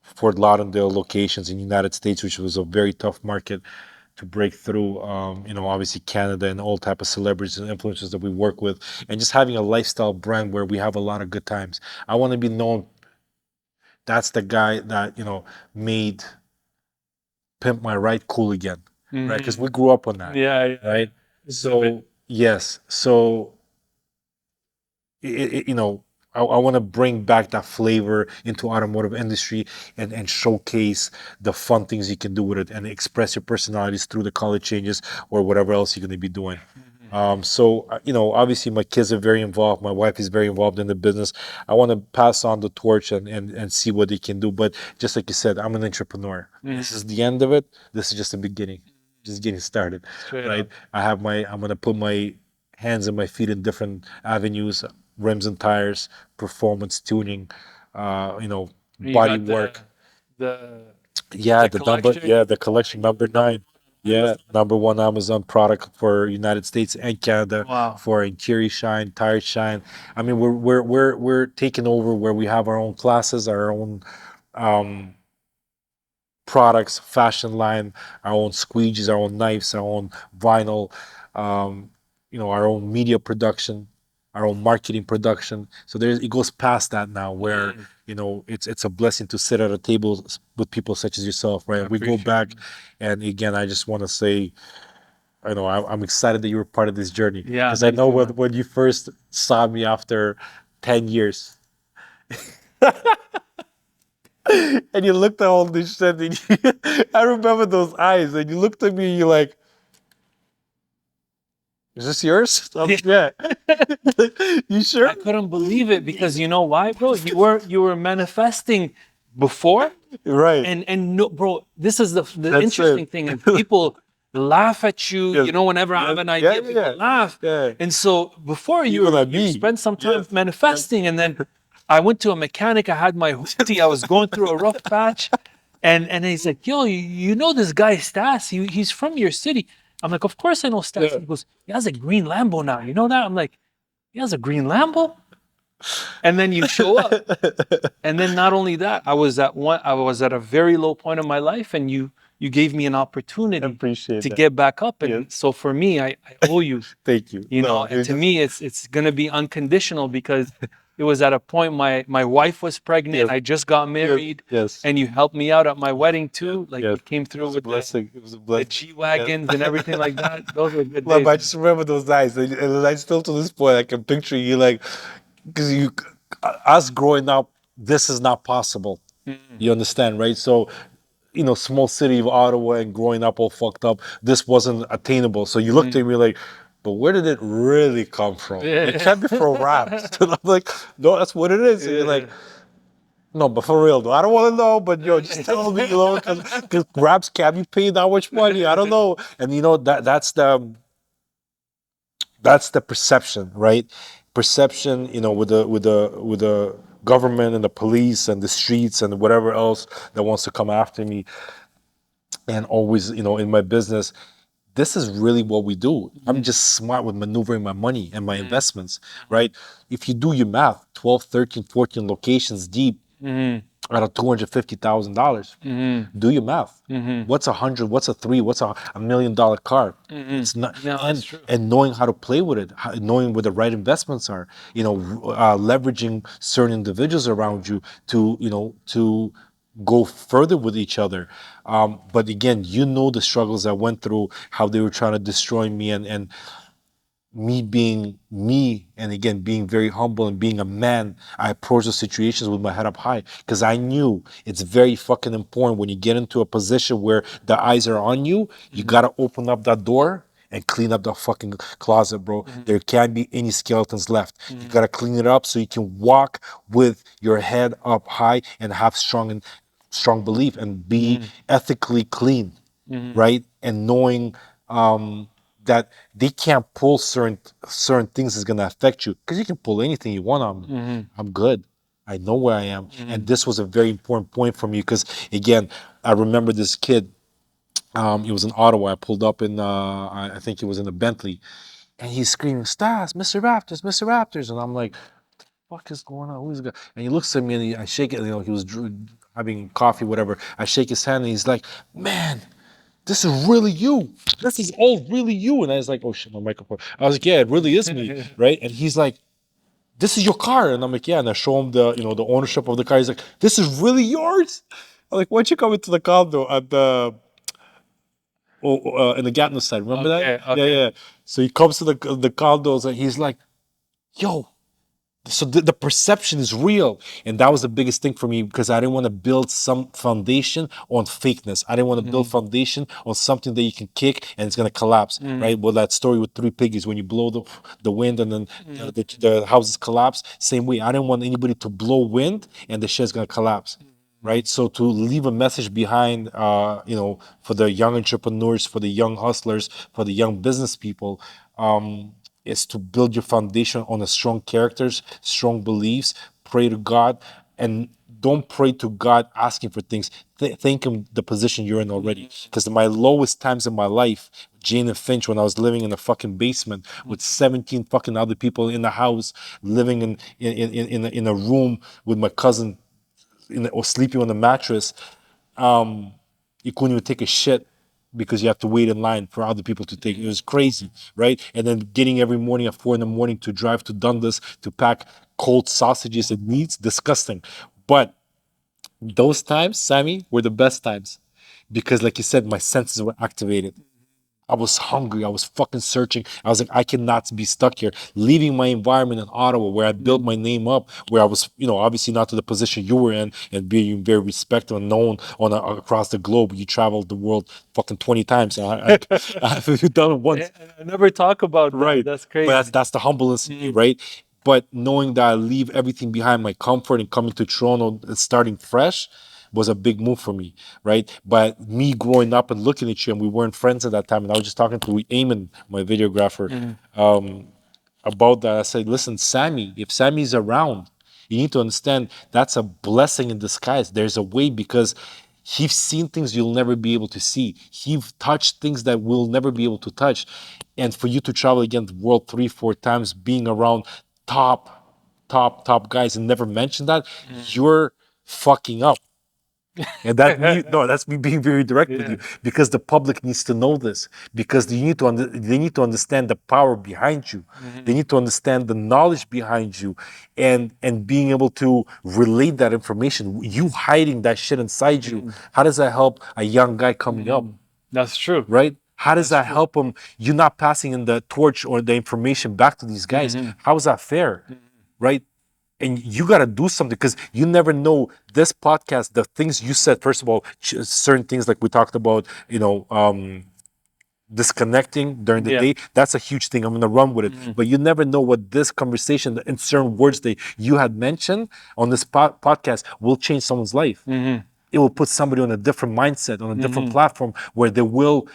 B: Fort Lauderdale locations in the United States, which was a very tough market to break through. Obviously Canada and all type of celebrities and influencers that we work with, and just having a lifestyle brand where we have a lot of good times. I want to be known. That's the guy that made Pimp My Ride cool again, right? Because we grew up on that,
A: Yeah.
B: right? So yes, so I want to bring back that flavor into automotive industry and showcase the fun things you can do with it and express your personalities through the color changes or whatever else you're going to be doing. Obviously my kids are very involved. My wife is very involved in the business. I want to pass on the torch and see what they can do. But just like you said, I'm an entrepreneur. This is the end of it. This is just the beginning, just getting started, right? I'm going to put my hands and my feet in different avenues, rims and tires, performance tuning, body work.
A: The
B: The collection number 9. Yeah, number 1 Amazon product for United States and Canada.
A: Wow.
B: For interior shine, tire shine. I mean, we're taking over where we have our own classes, our own products, fashion line, our own squeegees, our own knives, our own vinyl, our own media production, our own marketing production. So it goes past that now, where it's a blessing to sit at a table with people such as yourself, right? We go back, and again, I just want to say, I'm excited that you were part of this journey.
A: Yeah,
B: because I know when you first saw me after 10 years. And you looked at all this shit, and I remember those eyes, and you looked at me, and you're like, "Is this yours?" Yeah. You sure?
A: I couldn't believe it because you know why, bro? You were manifesting before,
B: Right.
A: And no, bro, this is the
B: That's
A: interesting
B: it.
A: thing, and people laugh at you.
B: Yes.
A: You know, whenever I have an idea, people laugh.
B: Yeah.
A: And so before
B: Even at
A: you
B: me.
A: spend some time
B: Yes.
A: manifesting, and then I went to a mechanic. I had my hoopty. I was going through a rough patch, and he's like, "Yo, you know this guy Stas? He's from your city." I'm like, "Of course I know Stas."
B: Yeah.
A: He goes, "He has a green Lambo now. You know that?" I'm like, "He has a green Lambo?" And then you show up. And then not only that, I was at a very low point of my life, and you gave me an opportunity
B: Appreciate
A: to
B: that.
A: get back up. And
B: Yes.
A: so for me, I owe you.
B: Thank you.
A: You know,
B: No,
A: and
B: you're
A: to
B: just-
A: me, it's gonna be unconditional because it was at a point my wife was pregnant.
B: Yes.
A: I just got married,
B: Yes.
A: and you helped me out at my wedding too. Like
B: Yes.
A: you came through
B: It was a
A: with
B: blessing. It was a
A: the
B: blessing.
A: G wagons and everything like that. Those were good
B: Well,
A: days.
B: but I just remember those nights, and I still to this point I can picture you like, because us growing up, this is not possible. You understand, right? So, small city of Ottawa and growing up all fucked up, this wasn't attainable. So you looked at me like, but where did it really come from? It can't be from raps. And I'm like, no, that's what it is. And you're like, no, but for real though, I don't want to know. But just tell me, because raps can't be paid that much money. I don't know. And that's the perception, right? Perception, with the government and the police and the streets and whatever else that wants to come after me, and always, in my business, this is really what we do. I'm just smart with maneuvering my money and my investments, right? If you do your math, 12, 13, 14 locations deep out of $250,000, do your math. What's 100? What's a three? What's a $1 million car? It's not,
A: No, that's true.
B: and knowing how to play with it, knowing where the right investments are, leveraging certain individuals around you to go further with each other. But again, the struggles I went through, how they were trying to destroy me, and me being me, and again being very humble and being a man, I approached the situations with my head up high, because I knew it's very fucking important when you get into a position where the eyes are on you. You gotta open up that door and clean up the fucking closet, bro. There can't be any skeletons left. You gotta clean it up so you can walk with your head up high and have strong belief and be ethically clean, right? And knowing that they can't pull certain things is gonna affect you, because you can pull anything you want on me. I'm good. I know where I am, and this was a very important point for me, because again, I remember this kid. He was in Ottawa. I pulled up in, I think he was in a Bentley, and he's screaming, "Stas, Mr. Raptors, Mr. Raptors," and I'm like, "Fuck is going on? Who's going?" And he looks at me and I shake it. He was having coffee, whatever. I shake his hand and he's like, "Man, this is really you. This is all really you." And I was like, "Oh shit, my microphone." I was like, "Yeah, it really is me," right? And he's like, "This is your car," and I'm like, "Yeah." And I show him the ownership of the car. He's like, "This is really yours?" I'm like, "Why'd you come into the condo at the in the Gatineau side? Remember that?"
A: Okay.
B: Yeah. So he comes to the condos and he's like, "Yo." So the perception is real, and that was the biggest thing for me, because I didn't want to build some foundation on fakeness. I didn't want to build foundation on something that you can kick and it's gonna collapse, right? Well, that story with three piggies, when you blow the wind and then the houses collapse. Same way, I didn't want anybody to blow wind and the shit's gonna collapse, right? So to leave a message behind, for the young entrepreneurs, for the young hustlers, for the young business people, is to build your foundation on a strong characters, strong beliefs. Pray to God, and don't pray to God asking for things. Thank Him the position you're in already. Because my lowest times in my life, Jane and Finch, when I was living in a fucking basement with 17 fucking other people in the house, living in a room with my cousin, or sleeping on the mattress. You couldn't even take a shit because you have to wait in line for other people to take. It was crazy, right? And then getting every morning at 4 a.m. to drive to Dundas to pack cold sausages and meats, disgusting. But those times, Sammy, were the best times, because, like you said, my senses were activated. I was hungry. I was fucking searching. I was like, I cannot be stuck here. Leaving my environment in Ottawa, where I built my name up, where I was, obviously not to the position you were in, and being very respected and known across the globe. You traveled the world fucking 20 times. I've done it once.
A: I never talk about that.
B: Right.
A: That's crazy.
B: But that's the humbleness in me, right? But knowing that I leave everything behind, my comfort, and coming to Toronto and starting fresh, was a big move for me, right? But me growing up and looking at you, and we weren't friends at that time, and I was just talking to Eamon, my videographer, about that. I said, listen, Sami, if Sami's around, you need to understand that's a blessing in disguise. There's a way, because he's seen things you'll never be able to see. He's touched things that we'll never be able to touch. And for you to travel against the world 3-4 times, being around top guys and never mention that, you're fucking up. And that me, no, that's me being very direct with you, because the public needs to know this, because they need to they need to understand the power behind you. They need to understand the knowledge behind you, and being able to relate that information. You hiding that shit inside you, how does that help a young guy coming up?
A: That's true.
B: Right? How does that help him? You're not passing in the torch or the information back to these guys. How is that fair? Right? And you got to do something, because you never know. This podcast, the things you said, first of all, certain things like we talked about, disconnecting during the day, that's a huge thing. I'm going to run with it. But you never know what this conversation and certain words that you had mentioned on this podcast will change someone's life. It will put somebody on a different mindset, on a different platform, where they will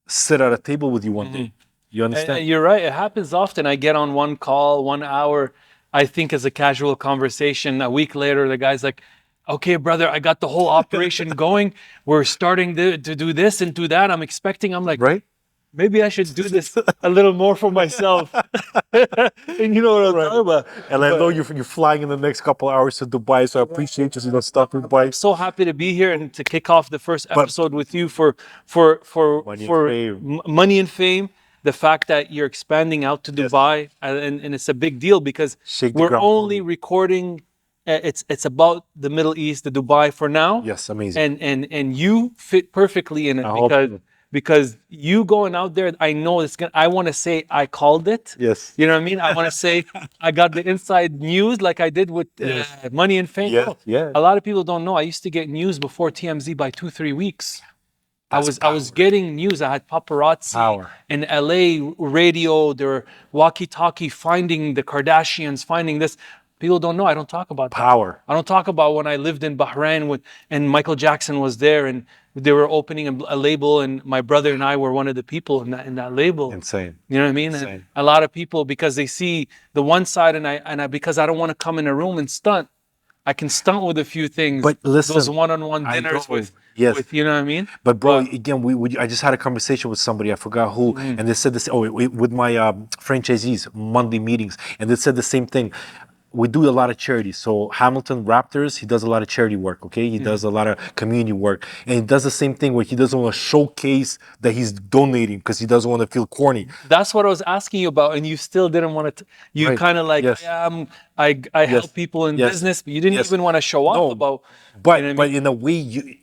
B: sit at a table with you one day. You understand?
A: And you're right. It happens often. I get on one call, 1 hour, I think as a casual conversation. A week later, the guy's like, okay, brother, I got the whole operation going. We're starting to do this and do that. I'm like,
B: right?
A: Maybe I should do this a little more for myself. And you know what I'm talking about.
B: And I know you're flying in the next couple of hours to Dubai, so I appreciate you, stuff in Dubai.
A: I'm so happy to be here and to kick off the first episode with you for money and fame. The fact that you're expanding out to Dubai, and it's a big deal, because we're only recording. It's about the Middle East, the Dubai for now.
B: Yes, amazing.
A: And you fit perfectly in it, because you going out there, I know it's gonna. I want to say I called it.
B: Yes.
A: You know what I mean? I want to say I got the inside news, like I did with Money and Fame.
B: Yeah.
A: A lot of people don't know. I used to get news before TMZ by 2-3 weeks. I was getting news. I had paparazzi in LA radio. They were walkie-talkie finding the Kardashians, finding this. People don't know. I don't talk about
B: power.
A: I don't talk about when I lived in Bahrain and Michael Jackson was there, and they were opening a label, and my brother and I were one of the people in that label.
B: Insane.
A: You know what I mean? And a lot of people, because they see the one side, and I because I don't want to come in a room and stunt. I can stunt with a few things.
B: But listen,
A: those one-on-one dinners with you know what I mean?
B: But bro, again, I just had a conversation with somebody, I forgot who, and they said this. With my franchisees, Monday meetings, and they said the same thing. We do a lot of charity. So Hamilton Wraptors, he does a lot of charity work, okay? He does a lot of community work. And he does the same thing where he doesn't want to showcase that he's donating, because he doesn't want to feel corny.
A: That's what I was asking you about, and you still didn't want to. You kind of like, I help people in business, but you didn't even want to show up about.
B: But
A: you know what I mean?
B: in a way,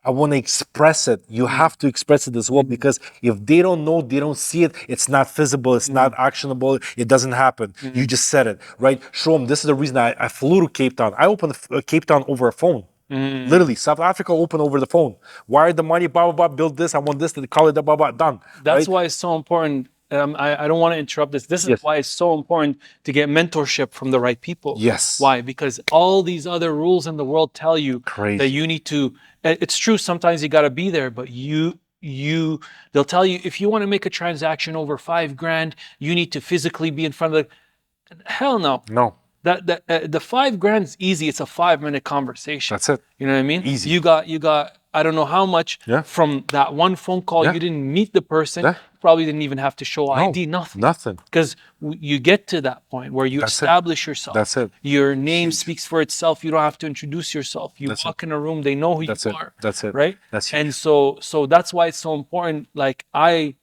B: I want to express it. You have to express it as well, because if they don't know, they don't see it, it's not visible, it's not actionable, it doesn't happen. You just said it, right? Show them. This is the reason I flew to Cape Town. I opened Cape Town over a phone. Literally, South Africa opened over the phone. Wire the money, blah, blah, blah, build this, I want this, to call it, blah, blah, done.
A: That's why it's so important. I don't want to interrupt this. This is why it's so important to get mentorship from the right people.
B: Yes.
A: Why? Because all these other rules in the world tell you that you need to. It's true. Sometimes you got to be there, but they'll tell you, if you want to make a transaction over $5,000, you need to physically be in front of the. Hell no.
B: No.
A: The $5,000 is easy. It's a 5-minute conversation.
B: That's it.
A: You know what I mean?
B: Easy.
A: You got. I don't know how much from that one phone call. You didn't meet the person. You probably didn't even have to show ID. Nothing. Because you get to that point where you establish yourself.
B: That's it.
A: Your name speaks for itself. You don't have to introduce yourself. You walk in a room, they know who you are.
B: That's it.
A: Right?
B: That's huge.
A: And so that's why it's so important. Like I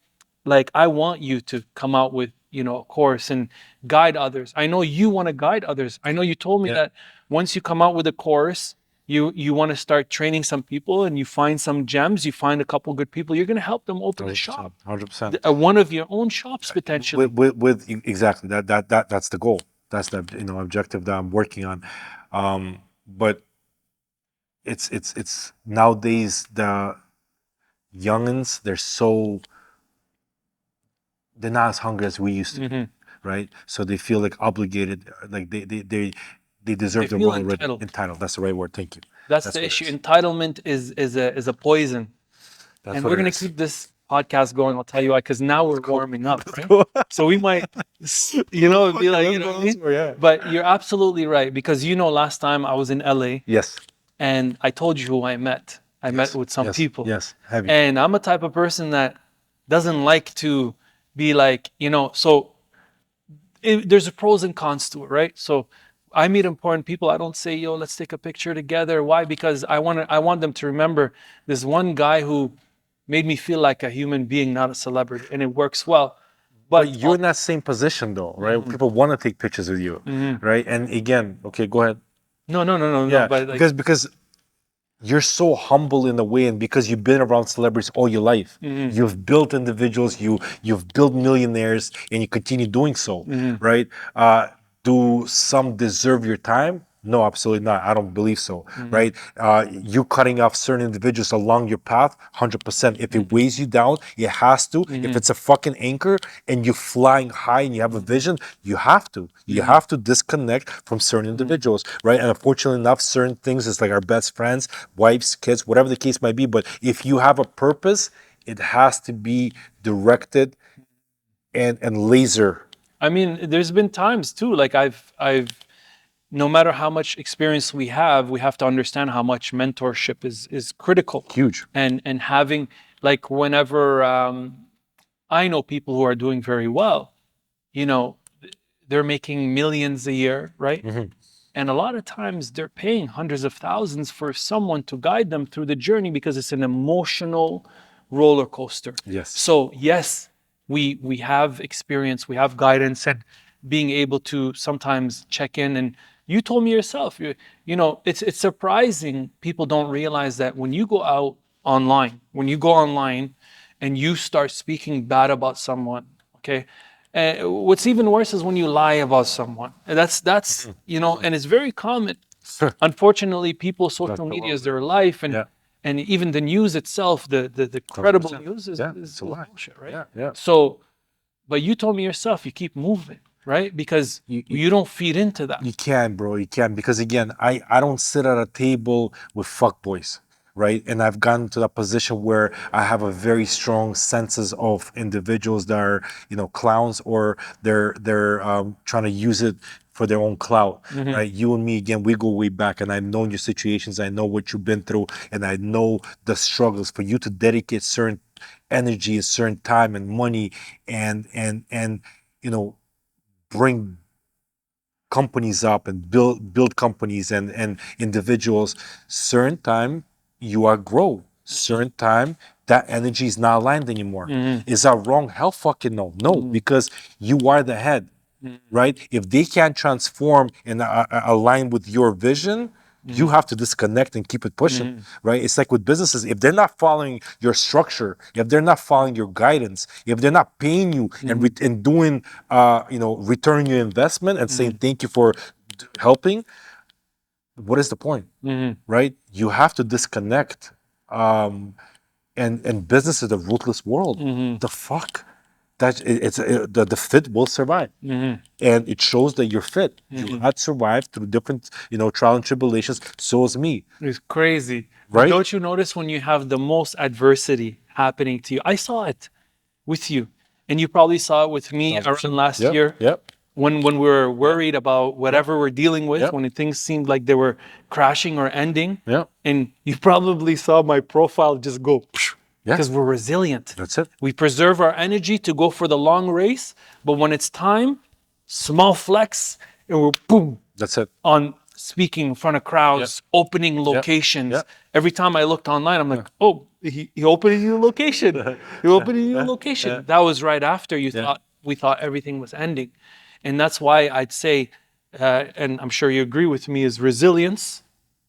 A: want you to come out with, a course and guide others. I know you want to guide others. I know you told me that once you come out with a course, you want to start training some people, and you find some gems, you find a couple good people, you're going to help them open a shop.
B: 100%.
A: One of your own shops potentially.
B: With exactly that's the goal. That's the objective that I'm working on. But it's nowadays the youngins, they're not as hungry as we used to, right? So they feel like obligated, like they deserve
A: They
B: the
A: feel
B: role already.
A: entitled.
B: Entitled. That's the right word. Thank you.
A: That's
B: That's
A: the
B: what it
A: issue.
B: is.
A: Entitlement is a poison.
B: That's
A: And
B: what
A: we're
B: it
A: gonna
B: is.
A: keep this podcast going. I'll tell you why, because now we're warming up, right? So we might, be like, you know what I mean?
B: Yeah.
A: But you're absolutely right, because last time I was in LA
B: Yes.
A: and I told you who I met. I met with some
B: Yes.
A: people.
B: Yes. Heavy.
A: And I'm a type of person that doesn't like to be like, so there's a pros and cons to it, right? So I meet important people. I don't say, yo, let's take a picture together. Why? Because I want them to remember this one guy who made me feel like a human being, not a celebrity, and it works well.
B: But you're in that same position though, right?
A: Mm-hmm.
B: People want to take pictures with you, right? And again, okay, go ahead.
A: No. But like,
B: Because you're so humble in a way, and because you've been around celebrities all your life, you've built individuals, you've built millionaires, and you continue doing so, right? Do some deserve your time? No, absolutely not. I don't believe so, right? You cutting off certain individuals along your path, 100%. If it weighs you down, it has to. If it's a fucking anchor and you're flying high and you have a vision, you have to. You have to disconnect from certain individuals, right? And unfortunately enough, certain things is like our best friends, wives, kids, whatever the case might be. But if you have a purpose, it has to be directed and laser.
A: I mean, there's been times too, like I've no matter how much experience we have to understand how much mentorship is critical.
B: Huge.
A: And having, like, whenever I know people who are doing very well, they're making millions a year, right? And a lot of times they're paying hundreds of thousands for someone to guide them through the journey, because it's an emotional roller coaster.
B: Yes.
A: So yes, we have experience, we have guidance, and being able to sometimes check in. And you told me yourself, it's surprising people don't realize that when you go online and you start speaking bad about someone, okay? What's even worse is when you lie about someone. And that's and it's very common. Unfortunately, social media is their life, and even the news itself, the credible
B: 100%.
A: news is
B: It's a lie.
A: bullshit, right?
B: Yeah.
A: So, but you told me yourself, you keep moving, right? Because you don't feed into that.
B: You can, bro. You can, because again, I don't sit at a table with fuckboys, right? And I've gotten to that position where I have a very strong senses of individuals that are, clowns, or they're trying to use it for their own clout, right? You and me, again, we go way back, and I've known your situations. I know what you've been through, and I know the struggles for you to dedicate certain energy, a certain time and money, and bring companies up and build companies and individuals. Certain time you are grow. Certain time that energy is not aligned anymore. Is that wrong? Hell fucking no. Because you are the head, right? If they can't transform and align with your vision, you have to disconnect and keep it pushing, right? It's like with businesses. If they're not following your structure, if they're not following your guidance, if they're not paying you and doing, returning your investment and saying thank you for helping, what is the point, right? You have to disconnect. And business is a ruthless world. The fuck. The fit will survive, and it shows that you're fit. You had survived through different trial and tribulations. So is me.
A: It's crazy,
B: Right?
A: Don't you notice when you have the most adversity happening to you? I saw it with you, and you probably saw it with me around last year.
B: Yep.
A: When we were worried about whatever we're dealing with,
B: Yep.
A: when things seemed like they were crashing or ending,
B: Yep.
A: and you probably saw my profile just go, because we're resilient.
B: That's it.
A: We preserve our energy to go for the long race, but when it's time, small flex, and we're boom.
B: That's it.
A: On speaking in front of crowds, opening locations. Every time I looked online, I'm like, oh, he opened a new location. He opened a new location. That was right after we thought everything was ending. And that's why I'd say, and I'm sure you agree with me, is resilience.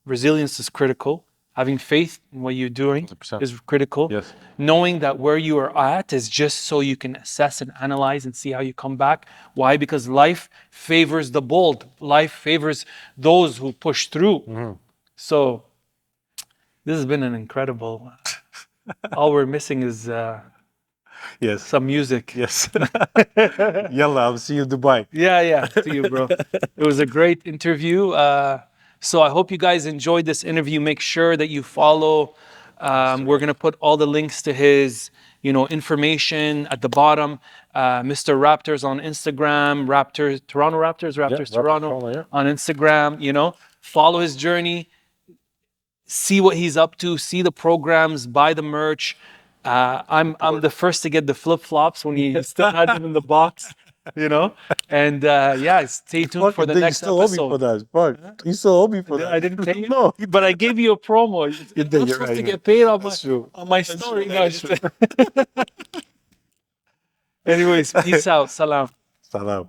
A: Resilience is critical. Having faith in what you're doing
B: 100%.
A: is critical.
B: Yes.
A: Knowing that where you are at is just so you can assess and analyze and see how you come back. Why? Because life favors the bold. Life favors those who push through. So this has been an incredible. All we're missing is
B: Yes.
A: some music.
B: Yes. Yalla, I'll see you in Dubai.
A: Yeah. See you, bro. It was a great interview. So I hope you guys enjoyed this interview. Make sure that you follow. We're gonna put all the links to his, information at the bottom. Mr. Raptors on Instagram, Toronto Raptors, Raptors Toronto
B: yeah.
A: on Instagram. Follow his journey. See what he's up to. See the programs. Buy the merch. I'm the first to get the flip flops when he still had them in the box. And stay tuned for the next
B: episode. You still owe me for that. Fuck. You still owe me for that.
A: I didn't pay you,
B: No.
A: but I gave you a promo.
B: did,
A: I'm
B: you're
A: supposed
B: right,
A: to
B: yeah.
A: get paid on
B: That's true.
A: my story. No, anyways, peace out. Salam.
B: Salam.